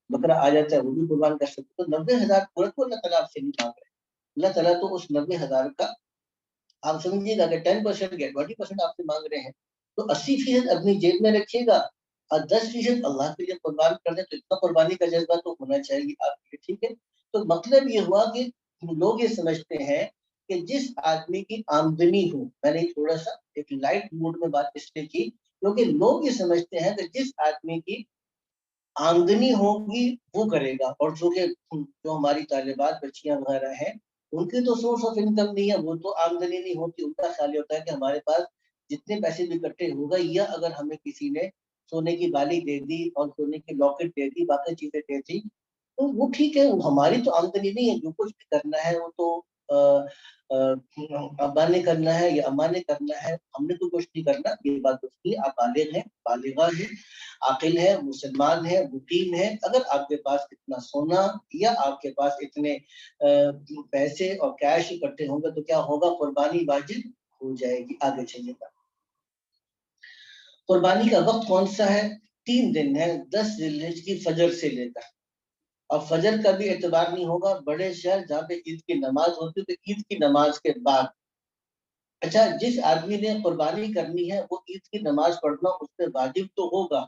بکرا آ جاتا ہے وہ بھی قربان کر سکتے ہیں۔ تو 90,000 پورا کو اللہ تعالیٰ آپ سے نہیں مانگ رہے، اللہ تعالیٰ تو اس 90,000 کا آپ سمجھیے گا کہ 10% یا 20% آپ سے مانگ رہے ہیں، تو 80% اپنی جیب میں رکھیے گا اور 10% اللہ کے لیے قربان کر دیں، تو اتنا قربانی کا جذبہ تو ہونا چاہیے آپ کے، ٹھیک ہے۔ تو مطلب یہ ہوا کہ لوگ یہ سمجھتے ہیں کہ جس آدمی کی آمدنی ہو، میں نے تھوڑا سا ایک لائٹ موڈ میں بات اس لیے کی کیونکہ لوگ یہ سمجھتے ہیں کہ جس آدمی کی آمدنی ہوگی وہ کرے گا، اور جو کہ جو ہماری طالبات بچیاں وغیرہ ہیں ان کی تو سورس آف انکم نہیں ہے، وہ تو آمدنی نہیں ہوتی، ان کا خیال ہوتا ہے کہ ہمارے پاس جتنے پیسے بھی اکٹھے ہو گئے، یا اگر ہمیں کسی نے سونے کی بالی دے دی اور سونے کی لاکٹ دے دی، باقی چیزیں دے دی، تو وہ ٹھیک ہے، ہماری تو آمدنی نہیں ہے، جو کچھ بھی کرنا ہے وہ تو ابا نے کرنا ہے یا اما نے کرنا ہے، ہم نے تو کچھ نہیں کرنا۔ یہ بات اس کی، آپ بالغ ہیں، بالغہ ہیں، عاقل ہے، مسلمان ہے، مقیم ہے، اگر آپ کے پاس اتنا سونا یا آپ کے پاس اتنے پیسے اور کیش اکٹھے ہوں گے تو کیا ہوگا، قربانی واجب ہو جائے گی۔ آگے چلیے گا، قربانی کا وقت کون سا ہے، 3 دن ہے، 10 ذی الحجہ کی فجر سے لے کر، اور فجر کا بھی اعتبار نہیں ہوگا، بڑے شہر جہاں پہ عید کی نماز ہوتی ہے تو عید کی نماز کے بعد۔ اچھا، جس آدمی نے قربانی کرنی ہے وہ عید کی نماز پڑھنا اس پہ واجب تو ہوگا،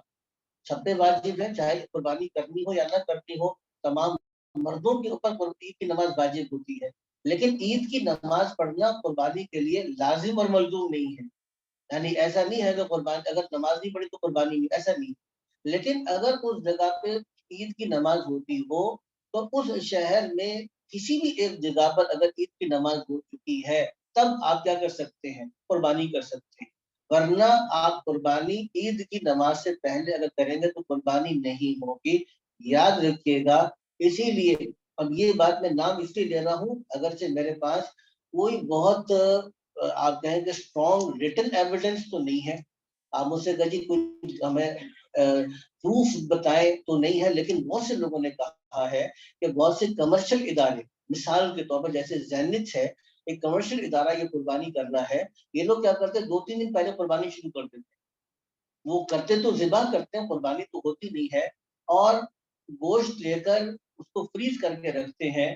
سب پہ واجب ہے، چاہے قربانی کرنی ہو یا نہ کرنی ہو، تمام مردوں کے اوپر عید کی نماز واجب ہوتی ہے، لیکن عید کی نماز پڑھنا قربانی کے لیے لازم اور ملزوم نہیں ہے، یعنی ایسا نہیں ہے کہ قربانی اگر نماز نہیں پڑھی تو قربانی نہیں، ایسا نہیں، لیکن اگر اس جگہ پہ عید کی نماز ہوتی ہو تو اس شہر میں کسی بھی ایک جگہ پر اگر عید کی نماز ہو چکی ہے تب آپ کیا کر سکتے ہیں، قربانی کر سکتے ہیں، ورنہ آپ قربانی عید کی نماز سے پہلے اگر کریں گے تو قربانی نہیں ہوگی، یاد رکھیے گا۔ اسی لیے اب یہ بات میں نام اس لیے لے رہا ہوں اگرچہ میرے پاس کوئی بہت آپ کہیں کہ اسٹرانگ ریٹن ایویڈنس تو نہیں ہے، آپ مجھ سے کہیے کچھ ہمیں پروف بتائیں تو نہیں ہے، لیکن بہت سے لوگوں نے کہا ہے کہ بہت سے کمرشل ادارے، مثال کے طور پر جیسے زینت ہے، ایک کمرشل ادارہ یہ قربانی کر رہا ہے، یہ لوگ کیا کرتے ہیں 2-3 دن پہلے قربانی شروع کر دیتے ہیں، وہ کرتے تو ذبح کرتے ہیں، قربانی تو ہوتی نہیں ہے، اور گوشت لے کر اس کو فریز کر کے رکھتے ہیں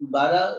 12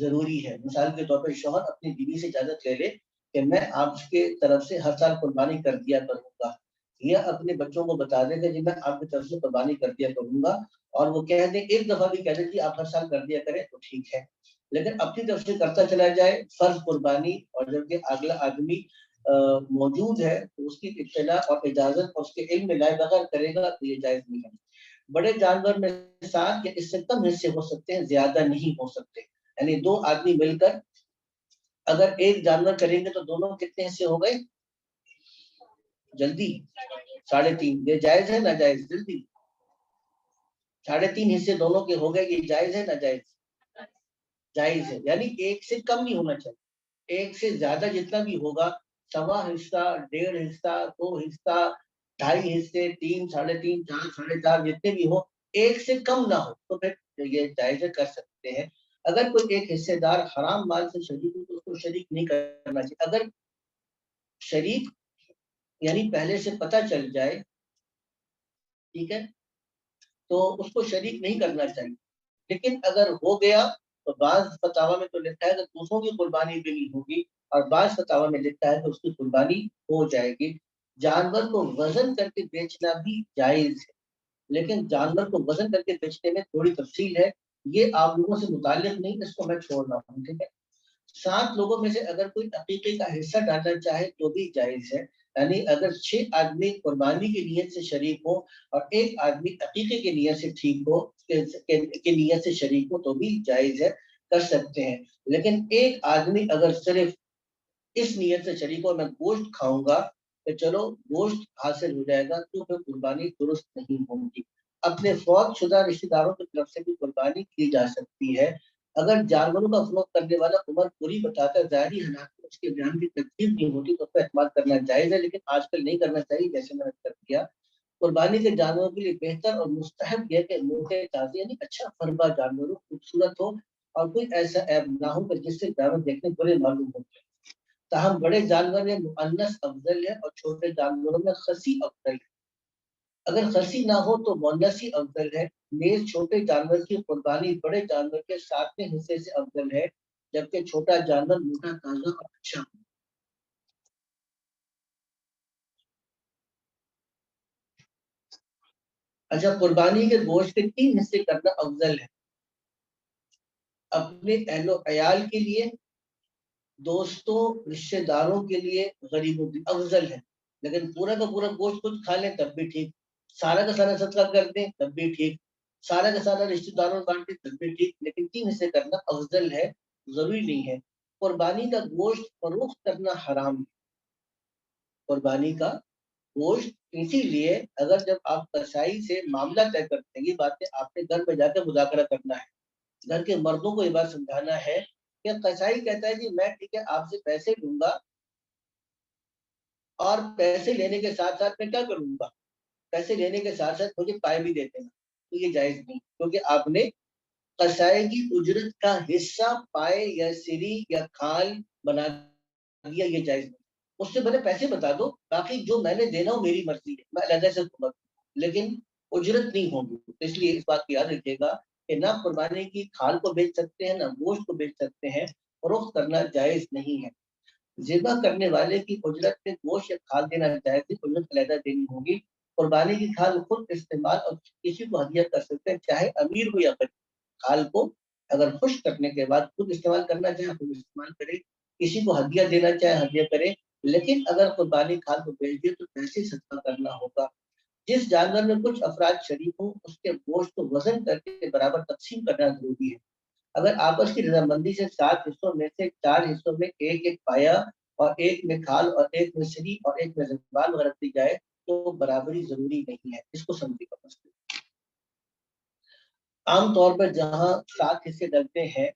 ضروری ہے. مثال کے طور پر شوہر اپنی بیوی سے اجازت لے لے کہ میں آپ کے طرف سے ہر سال قربانی کر دیا کروں گا, یا اپنے بچوں کو بتا دے کہ جی میں آپ کی طرف سے قربانی کر دیا کروں گا, اور وہ کہہ دیں ایک دفعہ بھی کہہ دیں کہ آپ ہر سال کر دیا کریں تو ٹھیک ہے, لیکن اپنی طرف سے کرتا چلا جائے فرض قربانی, اور جبکہ اگلا آدمی موجود ہے تو اس کی اطلاع اور اجازت اور اس کے علم میں لائے بغیر کرے گا تو یہ جائز نہیں ہے. بڑے جانور میں 7 یا اس سے کم حصے ہو سکتے ہیں, زیادہ نہیں ہو سکتے. یعنی 2 آدمی مل کر اگر ایک جانور کریں گے تو دونوں کتنے حصے ہو گئے؟ جلدی 3.5. یہ جائز ہے ناجائز؟ جلدی 3.5 حصے دونوں کے ہو گئے, یہ جائز ہے ناجائز؟ جائز ہے. یعنی ایک سے کم نہیں ہونا چاہیے, ایک سے زیادہ جتنا بھی ہوگا, 1.25 حصہ, 1.5 حصہ, 2 حصہ, 2.5 حصے, 3, 3.5, 4, 4.5 جتنے بھی ہو, ایک سے کم نہ ہو تو پھر یہ جائز کر سکتے ہیں. اگر کوئی ایک حصے دار حرام مال سے شریک ہو تو اس کو شریک نہیں کرنا چاہیے. اگر شریک یعنی پہلے سے پتہ چل جائے, ٹھیک ہے, تو اس کو شریک نہیں کرنا چاہیے. لیکن اگر ہو گیا تو بعض فتاوا میں تو لکھا ہے کہ دوسروں کی قربانی بھی نہیں ہوگی, اور بعض فتاوا میں لکھا ہے کہ اس کی قربانی ہو جائے گی. جانور کو وزن کر کے بیچنا بھی جائز ہے, لیکن جانور کو وزن کر کے بیچنے میں تھوڑی تفصیل ہے, یہ آپ لوگوں سے متعلق نہیں, اس کو میں چھوڑ رہا ہوں. ٹھیک ہے, 7 لوگوں میں سے اگر کوئی عقیقے کا حصہ ڈالنا چاہے تو بھی جائز ہے. یعنی اگر 6 آدمی قربانی کی نیت سے شریک ہو اور ایک آدمی عقیقے کی نیت سے ٹھیک ہو کی نیت سے شریک ہو تو بھی جائز ہے, کر سکتے ہیں. لیکن ایک آدمی اگر صرف اس نیت سے شریک ہو میں گوشت کھاؤں گا کہ چلو گوشت حاصل ہو جائے گا, تو پھر قربانی درست نہیں ہوگی. اپنے فوت شدہ رشتہ داروں کی طرف سے بھی قربانی کی جا سکتی ہے. اگر جانوروں کا فروخت کرنے والا عمر پوری بتاتا ہے, ظاہری حالات میں اس کے بیان کی تکلیف نہیں ہوتی تو اس پر اعتماد کرنا جائز ہے, لیکن آج کل نہیں کرنا چاہیے جیسے میں نے کر دیا. قربانی کے جانوروں کے لیے بہتر اور مستحب یہ کہ موٹے تازے یعنی اچھا فربا جانور ہو, خوبصورت ہو, اور کوئی ایسا عیب نہ ہو کہ جس سے جانور دیکھنے برے معلوم ہوتے ہیں. تاہم بڑے جانور میں مؤنث افضل ہے اور چھوٹے جانوروں میں خصی افضل ہے. اگر خصی نہ ہو تو مؤنث ہی افضل ہے. نیز چھوٹے جانور کی قربانی بڑے جانور کے 7ویں حصے سے افضل ہے, جبکہ چھوٹا جانور موٹا تازہ اور اچھا ہو. اچھا, قربانی کے گوشت کے 3 حصے کرنا افضل ہے. اپنے اہل و عیال کے لیے, دوستوں رشتہ داروں کے لیے, غریبوں کی افضل ہے. لیکن پورا کا پورا گوشت خود کھا لیں تب بھی ٹھیک, سارا کا سارا صدقہ کر دیں تب بھی ٹھیک, سارا کا سارا رشتہ داروں میں بانٹ دیں تب بھی ٹھیک, لیکن 3 حصے کرنا افضل ہے, ضروری نہیں ہے. قربانی کا گوشت فروخت کرنا حرام ہے. قربانی کا گوشت اسی لیے اگر جب آپ کسائی سے معاملہ طے کرتے ہیں, یہ باتیں آپ نے گھر پہ جا کے مذاکرہ کرنا ہے. گھر کے مردوں کو یہ بات سمجھانا ہے کہ قصائی کہتا ہے جی میں ٹھیک ہے آپ سے پیسے لوں گا, اور پیسے لینے کے ساتھ ساتھ میں کیا کروں گا, پیسے لینے کے ساتھ ساتھ مجھے پائے بھی دیتے ہیں, تو یہ جائز نہیں, کیونکہ آپ نے قصائی کی اجرت کا حصہ پائے یا سری یا کھال بنا دیا, یہ جائز نہیں. اس سے میں پیسے بتا دو, باقی جو میں نے دینا ہو میری مرضی ہے, میں علیحدہ سے لیکن اجرت نہیں ہوگی. اس لیے اس بات کو یاد رکھیے گا کہ نہ قربانی کی کھال کو بیچ سکتے ہیں, نہ گوشت کو بیچ سکتے ہیں, فروخت کرنا جائز نہیں ہے. ذبح کرنے والے کی اجرت میں گوشت یا کھال دینا جائز ہے, اجرت علیحدہ دینی ہوگی. قربانی کی کھال خود استعمال اور کسی کو ہدیہ کر سکتے ہیں, چاہے امیر ہو یا غریب. کھال کو اگر خشک کرنے کے بعد خود استعمال کرنا چاہے خود استعمال کرے, کسی کو ہدیہ دینا چاہے ہدیہ کرے, لیکن اگر قربانی کھال کو بیچ دے تو پیسے صدقہ کرنا ہوگا. جس جانور میں کچھ افراد شریک ہوں اس کے گوشت کو وزن کر کے برابر تقسیم کرنا ضروری ہے. اگر آپس کی رضامندی سے 7 حصوں میں سے 4 حصوں میں ایک ایک پایا اور ایک میں کھال اور ایک میں سری اور ایک میں زبان رکھ دی جائے تو برابری ضروری نہیں ہے. اس کو سمجھے گا. عام طور پر جہاں 7 حصے ڈلتے ہیں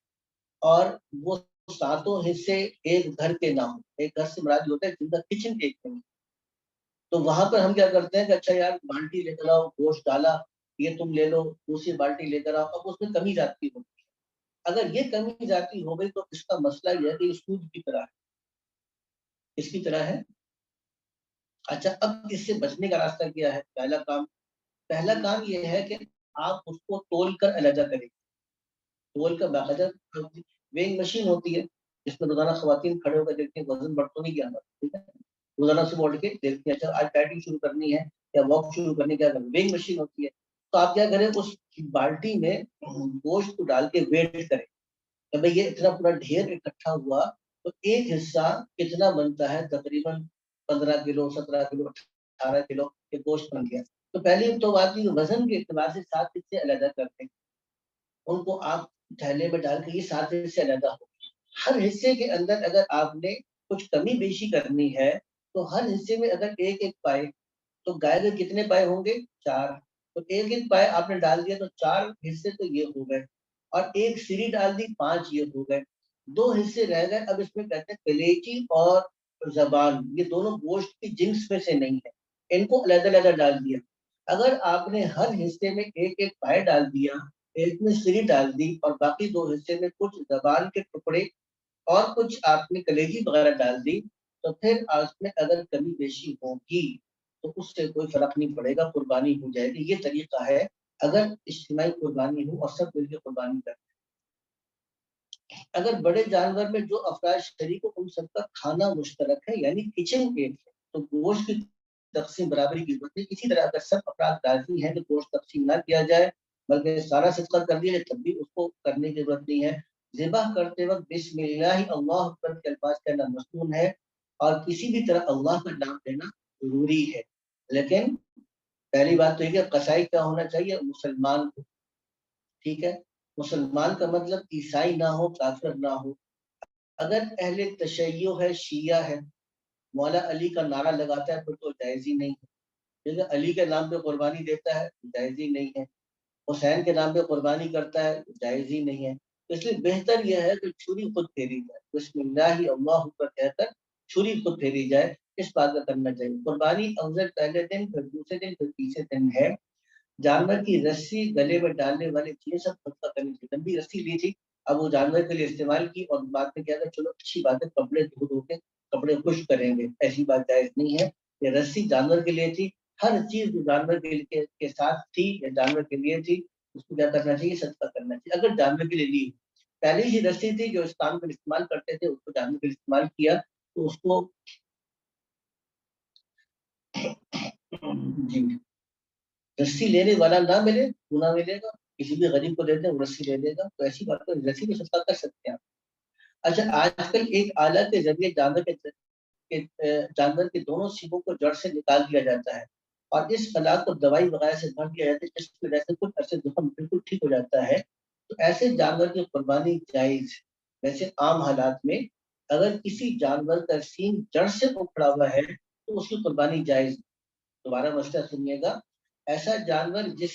اور وہ 7 حصے ایک گھر کے نہ ہوں, ایک گھر سے مراد ہوتا ہے جن کا کچن ایک نہیں, تو وہاں پر ہم کیا کرتے ہیں کہ اچھا یار بالٹی لے کر آؤ, گوشت ڈالا, یہ تم لے لو, دوسری بالٹی لے کر آؤ, اب اس میں کمی جاتی ہوتی ہے. اگر یہ کمی جاتی ہو گئی تو اس کا مسئلہ یہ ہے کہ یہ سود کی طرح ہے. اس کی طرح ہے. اچھا, اب اس سے بچنے کا راستہ کیا ہے؟ پہلا کام یہ ہے کہ آپ اس کو تول کر علیحدہ کریں, تول کر باقاعدہ ویئنگ مشین ہوتی ہے جس میں روزانہ خواتین کھڑے ہو کر دیکھتے ہیں وزن بڑھ تو نہیں گیا ہمارا، ٹھیک ہے، روزانہ صبح اٹھ کے دیکھتے ہیں اچھا آج ڈائٹنگ شروع کرنی ہے یا واک شروع کرنی، کیا کریں، ویئنگ مشین ہوتی ہے. تو آپ کیا کریں، اس بالٹی میں گوشت کو ڈال کے ویٹ کریں کہ بھئی یہ اتنا پورا ڈھیر اکٹھا ہوا تو ایک حصہ کتنا بنتا ہے، تقریباً 15 کلو، 17 کلو، 18 کلو کے گوشت بن گیا. تو پہلی تو بات یہ وزن کے اعتبار سے 7 حصے علیحدہ کرتے ہیں، ان کو آپ تھیلے میں ڈال کے یہ 7 حصے علیحدہ ہو. ہر حصے کے اندر اگر آپ نے کچھ کمی بیشی کرنی ہے تو ہر حصے میں اگر ایک ایک پائے، تو گائے کے کتنے پائے ہوں گے، 4. تو ایک ایک پائے آپ نے ڈال دیا تو 4 حصے تو یہ ہو گئے، اور ایک سری ڈال دی 5 یہ ہو گئے. 2 حصے رہ گئے. اب اس میں کہتے ہیں کلیجی اور زبان، یہ دونوں گوشت کی جنس میں سے نہیں ہے، ان کو علیحدہ علیحدہ ڈال دیا. اگر آپ نے ہر حصے میں ایک ایک پائے ڈال دیا، ایک میں سری ڈال دی اور باقی 2 حصے میں کچھ زبان کے ٹکڑے اور کچھ آپ نے کلیجی وغیرہ ڈال دی، تو پھر اس میں اگر کمی بیشی ہوگی تو اس سے کوئی فرق نہیں پڑے گا، قربانی ہو جائے گی. یہ طریقہ ہے اگر اجتماعی قربانی ہو اور سب مل کے قربانی کریں. اگر بڑے جانور میں جو افراد شریک ہو ان سب کا کھانا مشترک ہے یعنی کچن ایک ہے تو گوشت کی تقسیم برابری کی ضرورت ہے. اسی طرح اگر سب افراد راضی ہیں تو گوشت تقسیم نہ کیا جائے بلکہ سارا صدقہ کر دیا جائے تب بھی اس کو کرنے کی ضرورت نہیں ہے. ذبح کرتے وقت بسم اللہ اللہ اکبر کے الفاظ کہنا مصنون ہے اور کسی بھی طرح اللہ کا نام لینا ضروری ہے. لیکن پہلی بات تو یہ کہ قصائی کیا ہونا چاہیے، مسلمان کو، ٹھیک ہے. مسلمان کا مطلب عیسائی نہ ہو، کافر نہ ہو. اگر اہل تشیع ہے، شیعہ ہے، مولا علی کا نعرہ لگاتا ہے پھر تو جائز ہی نہیں ہے. لیکن علی کے نام پہ قربانی دیتا ہے جائز ہی نہیں ہے. حسین کے نام پہ قربانی کرتا ہے جائز ہی نہیں ہے. اس لیے بہتر یہ ہے کہ چھری خود پھیری جائے، بسم اللہ اللہ پر کہہ کر چھری خود پھیری جائے، اس بات کا کرنا چاہیے. قربانی افضل پہلے دن، پھر دوسرے دن، پھر تیسرے دن ہے. جانور کی رسی گلے میں ڈالنے والی چیزیں سب خود کرنی چاہیے. لمبی رسی لی تھی، اب وہ جانور کے لیے استعمال کی اور بعد میں کیا کہ چلو اچھی بات ہے کپڑے دھو دھو کے کپڑے خشک کریں گے، ایسی بات جائز نہیں ہے. یہ رسی جانور کے لیے تھی، ہر چیز جو جانور کے ساتھ تھی یا جانور کے لیے تھی اس کو کیا کرنا چاہیے، صدقہ کرنا چاہیے. اگر جانور کے لیے لی پہلی ہی رسی تھی جو اس کام کے لیے استعمال کرتے تھے اس کو جانور کے لیے استعمال کیا تو اس کو جی رسی لینے والا نہ ملے گناہ ملے گا. کسی بھی غریب کو دیتے ہیں وہ رسی لے لے گا، تو ایسی بات کو رسی بھی صدقہ کر سکتے ہیں آپ. اچھا آج کل ایک آلہ کے ذریعے جانور کے دونوں سینگوں کو جڑ سے نکال دیا جاتا ہے اور اس خلا کو دوائی وغیرہ سے بھر دیا جاتا ہے جس کی وجہ سے کچھ عرصے زخم بالکل ٹھیک ہو جاتا ہے. تو ایسے جانور کی قربانی جائز ہے. ویسے عام حالات میں اگر کسی جانور کا سینگ جڑ سے اکھڑا ہوا ہے تو اس کی قربانی جائز ہے. دوبارہ مسئلہ سنیے گا، ایسا جانور جس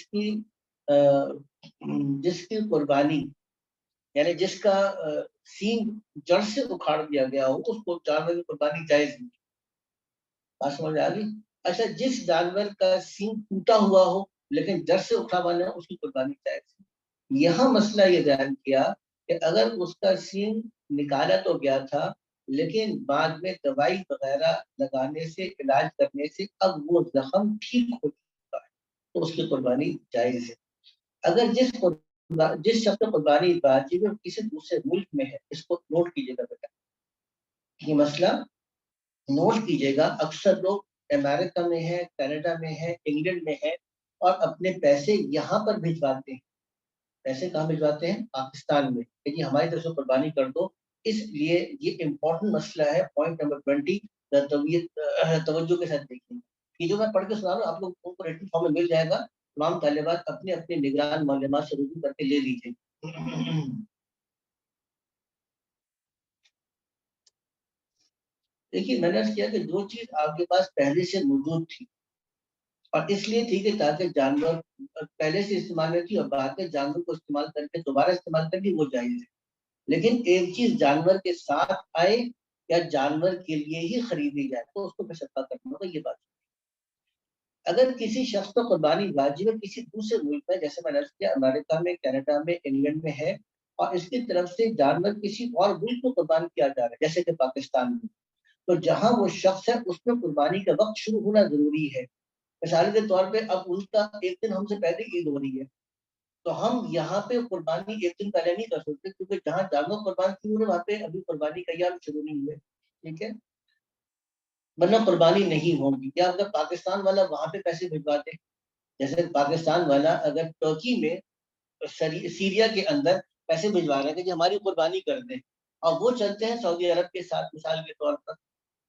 کی قربانی یعنی جس کا سینگ جڑ سے اکھاڑ دیا گیا ہو اس کو جانور کی قربانی جائز نہیں. بات سمجھ آ گئی؟ اچھا جس جانور کا سینگ ٹوٹا ہوا ہو لیکن جڑ سے اکھاڑا ہوا ہے اس کی قربانی جائز ہے. یہاں مسئلہ یہ بیان کیا کہ اگر اس کا سینگ نکالا تو گیا تھا لیکن بعد میں دوائی وغیرہ لگانے سے علاج کرنے سے اب وہ زخم ٹھیک ہو چکا ہے تو اس کی قربانی جائز ہے. اگر جس شخص کی قربانی واجب ہے کسی دوسرے ملک میں ہے، اس کو نوٹ کیجیے گا بیٹا، یہ مسئلہ نوٹ کیجیے گا. اکثر لوگ امریکہ میں ہے، کینیڈا میں ہے، انگلینڈ میں ہے اور اپنے پیسے یہاں پر بھجواتے ہیں. پیسے کہاں بھجواتے ہیں؟ پاکستان میں، کہ جی ہماری طرف سے قربانی کر دو. اس لیے یہ امپورٹنٹ مسئلہ ہے. پوائنٹ نمبر 20 توجہ کے ساتھ دیکھیں. یہ جو میں پڑھ کے سنا رہا ہوں آپ لوگ کو ریٹن فارم میں مل جائے گا. تمام طالبات اپنے اپنے نگران معلومات سے رجوع کر کے لے لیجیے. دیکھیے میں نے کیا کہ جو چیز آپ کے پاس پہلے سے موجود تھی اور اس لیے تھی کہ تاکہ جانور پہلے سے استعمال میں تھی اور بعد میں جانور کو استعمال کر کے دوبارہ استعمال کر کے وہ جائز ہے. لیکن ایک چیز جانور کے ساتھ آئے یا جانور کے لیے ہی خریدی جائے تو اس کو پھر صدقہ کرنا ہوگا. یہ بات اگر کسی شخص کو قربانی واجب ہے کسی دوسرے ملک میں، جیسے میں نے کیا امریکہ میں، کینیڈا میں، انگلینڈ میں ہے اور اس کی طرف سے جانور کسی اور ملک کو قربان کیا جا رہا ہے جیسے کہ پاکستان میں، تو جہاں وہ شخص ہے اس میں قربانی کا وقت شروع ہونا ضروری ہے. مثال کے طور پہ اب ان کا ایک دن ہم سے پہلے عید ہو رہی ہے تو ہم یہاں پہ قربانی ایک دن پہلے نہیں کر سکتے، کیونکہ جہاں جانور قربان کی ہوئے وہاں پہ ابھی قربانی کا ایام شروع نہیں ہوئے، ٹھیک ہے، ورنہ قربانی نہیں ہوگی. یا اگر پاکستان والا وہاں پہ پیسے بھجواتے، جیسے پاکستان والا اگر ترکی میں سیریا کے اندر پیسے بھجوا رہے ہیں کہ ہماری قربانی کر دیں، اور وہ چلتے ہیں سعودی عرب کے ساتھ مثال کے طور پر،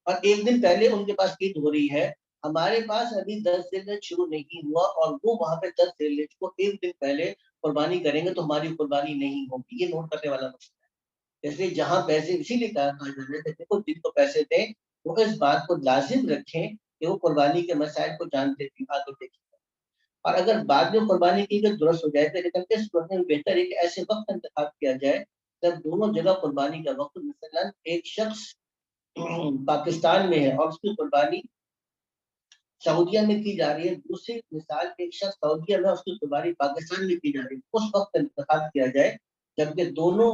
اور ایک دن پہلے ان کے پاس عید ہو رہی ہے، ہمارے پاس ابھی 10 ذی الحجہ شروع نہیں ہوا، اور وہ وہاں پہ 10 ذی الحجہ کو ایک دن پہلے قربانی کریں گے تو ہماری قربانی نہیں ہوگی. یہ نوٹ کرنے والا مسئلہ ہے. اس لیے جہاں پیسے، اسی لیے کہا جا رہا ہے کہ جن کو پیسے دیں وہ اس بات کو لازم رکھیں کہ وہ قربانی کے مسائل کو جانتے تھے آگے دیکھیں. اور اگر بعد میں قربانی کی گئی درست ہو جائے تو لیکن اس وقت میں بہتر ہے کہ ایسے وقت انتخاب کیا جائے جب دونوں جگہ قربانی کا وقت، مثلا ایک شخص پاکستان میں ہے اور اس کی قربانی سعودیہ میں کی جا رہی ہے، دوسری مثال ایک شخص سعودیہ میں اس کی قربانی پاکستان میں کی جا رہی ہے، اس وقت انتخاب کیا جائے جبکہ دونوں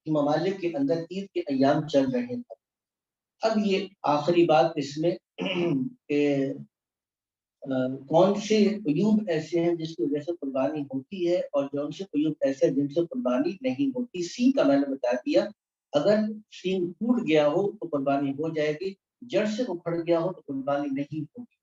ممالک کے اندر عید کے ایام چل رہے ہیں. اب یہ آخری بات اس میں کہ کون سے عیوب ایسے ہیں جس کی وجہ سے قربانی ہوتی ہے اور کون سے عیوب ایسے ہیں جن سے قربانی نہیں ہوتی. سین کا میں نے بتا دیا، اگر سین ٹوٹ گیا ہو تو قربانی ہو جائے گی، جڑ سے اکھڑ گیا ہو تو قربانی نہیں ہوگی.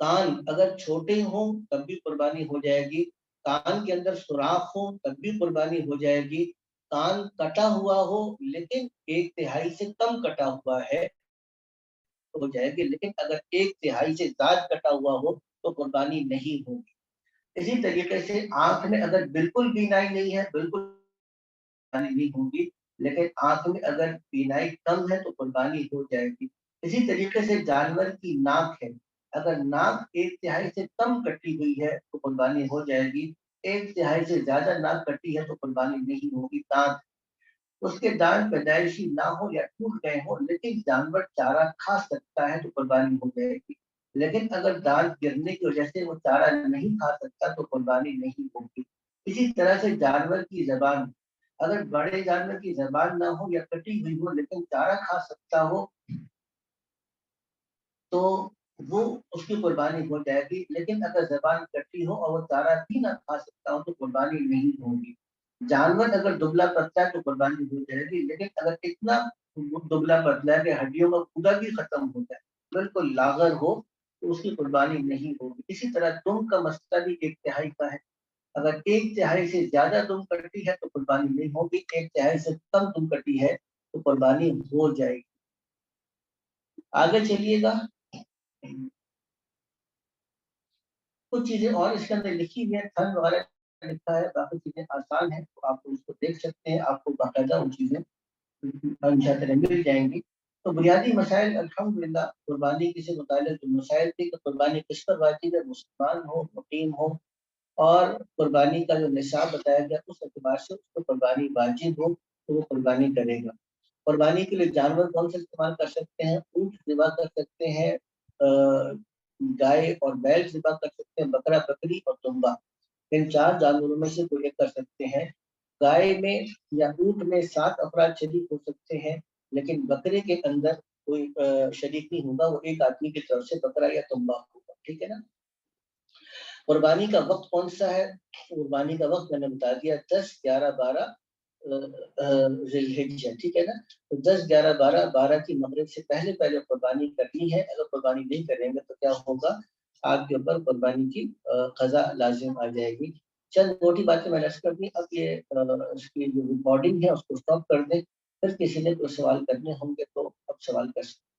کان اگر چھوٹے ہوں تب بھی قربانی ہو جائے گی، کان کے اندر سوراخ ہو تب بھی قربانی ہو جائے گی، کان کٹا ہوا ہو لیکن 1/3 سے کم کٹا ہوا ہے ہو جائے گی، لیکن اگر 1/3 سے زائد کٹا ہوا ہو تو قربانی نہیں ہوگی. اسی طریقے سے آنکھ میں اگر بالکل بینائی نہیں ہے بالکل قربانی نہیں ہوگی، لیکن آنکھ میں اگر بینائی کم ہے تو قربانی ہو جائے گی. اسی طریقے سے جانور کی ناک ہے، اگر ناک 1/3 سے کم کٹی ہوئی ہے تو قربانی ہو جائے گی، 1/3 سے زیادہ ناک کٹی ہے تو قربانی نہیں ہوگی. دانت، اس کے دانت پیدائشی نہ ہو یا ٹوٹ گئے ہو لیکن جانور چارہ کھا سکتا ہے تو قربانی ہو جائے گی، لیکن اگر دانت گرنے کی وجہ سے وہ چارہ نہیں کھا سکتا تو قربانی نہیں ہوگی. اسی طرح سے جانور کی زبان، اگر بڑے جانور کی زبان نہ ہو یا کٹی ہوئی ہو لیکن چارہ کھا سکتا ہو تو وہ اس کی قربانی ہو جائے گی، لیکن اگر زبان کٹی ہو اور وہ چارہ بھی نہ کھا سکتا ہو تو قربانی نہیں ہوگی. جانور اگر دبلا پتلا ہے تو قربانی ہو جائے گی، لیکن اگر اتنا دبلا پتلا ہے کہ ہڈیوں کا پودا بھی ختم ہو جائے، بالکل لاغر ہو تو اس کی قربانی نہیں ہوگی. اسی طرح دم کا مسئلہ بھی 1/3 کا ہے، اگر 1/3 سے زیادہ دم کٹی ہے تو قربانی نہیں ہوگی، 1/3 سے کم دم کٹی ہے تو قربانی ہو جائے گی. آگے چلیے گا، کچھ چیزیں اور اس کے اندر لکھی ہوئی ہیں، تھن وغیرہ لکھا ہے، باقی چیزیں آسان ہیں تو آپ اس کو دیکھ سکتے ہیں، آپ کو باقاعدہ وہ چیزیں انشاءاللہ مل جائیں گی. تو بنیادی مسائل الحمدللہ قربانی کی سے متعلق جو مسائل تھے کہ قربانی کس پر واجب ہے، مسلمان ہو مقیم ہو، اور قربانی کا جو نصاب بتایا گیا اس اعتبار سے اس کو قربانی واجب ہو تو وہ قربانی کرے گا. قربانی کے لیے جانور کون سے استعمال کر سکتے ہیں؟ اونٹ ذبح کر سکتے ہیں، گائے اور بیل ذبح کر سکتے ہیں، بکرا بکری اور دمبا، ان 4 جانوروں میں سے کوئی ایک کر سکتے ہیں. گائے میں یا اونٹ میں 7 افراد شریک ہو سکتے ہیں، لیکن بکرے کے اندر کوئی شریک نہیں ہوگا، وہ ایک آدمی کی طرف سے بکرا یا دمبا ہوگا. ٹھیک ہے نا. قربانی کا وقت کون سا ہے؟ قربانی کا وقت میں نے بتا دیا 10 11 12 ذی الحجہ. ٹھیک ہے نا. تو 10 11 12 12 کی مغرب سے پہلے پہلے قربانی کرنی ہے. اگر قربانی نہیں کریں گے تو کیا ہوگا، آپ کے اوپر قربانی کی قضا لازم آ جائے گی. چند موٹی باتیں میں نے کر دی. اب یہ اس کی جو ریکارڈنگ ہے اس کو اسٹاپ کر دیں، پھر کسی نے کوئی سوال کرنے ہوں گے تو اب سوال کر سکتے.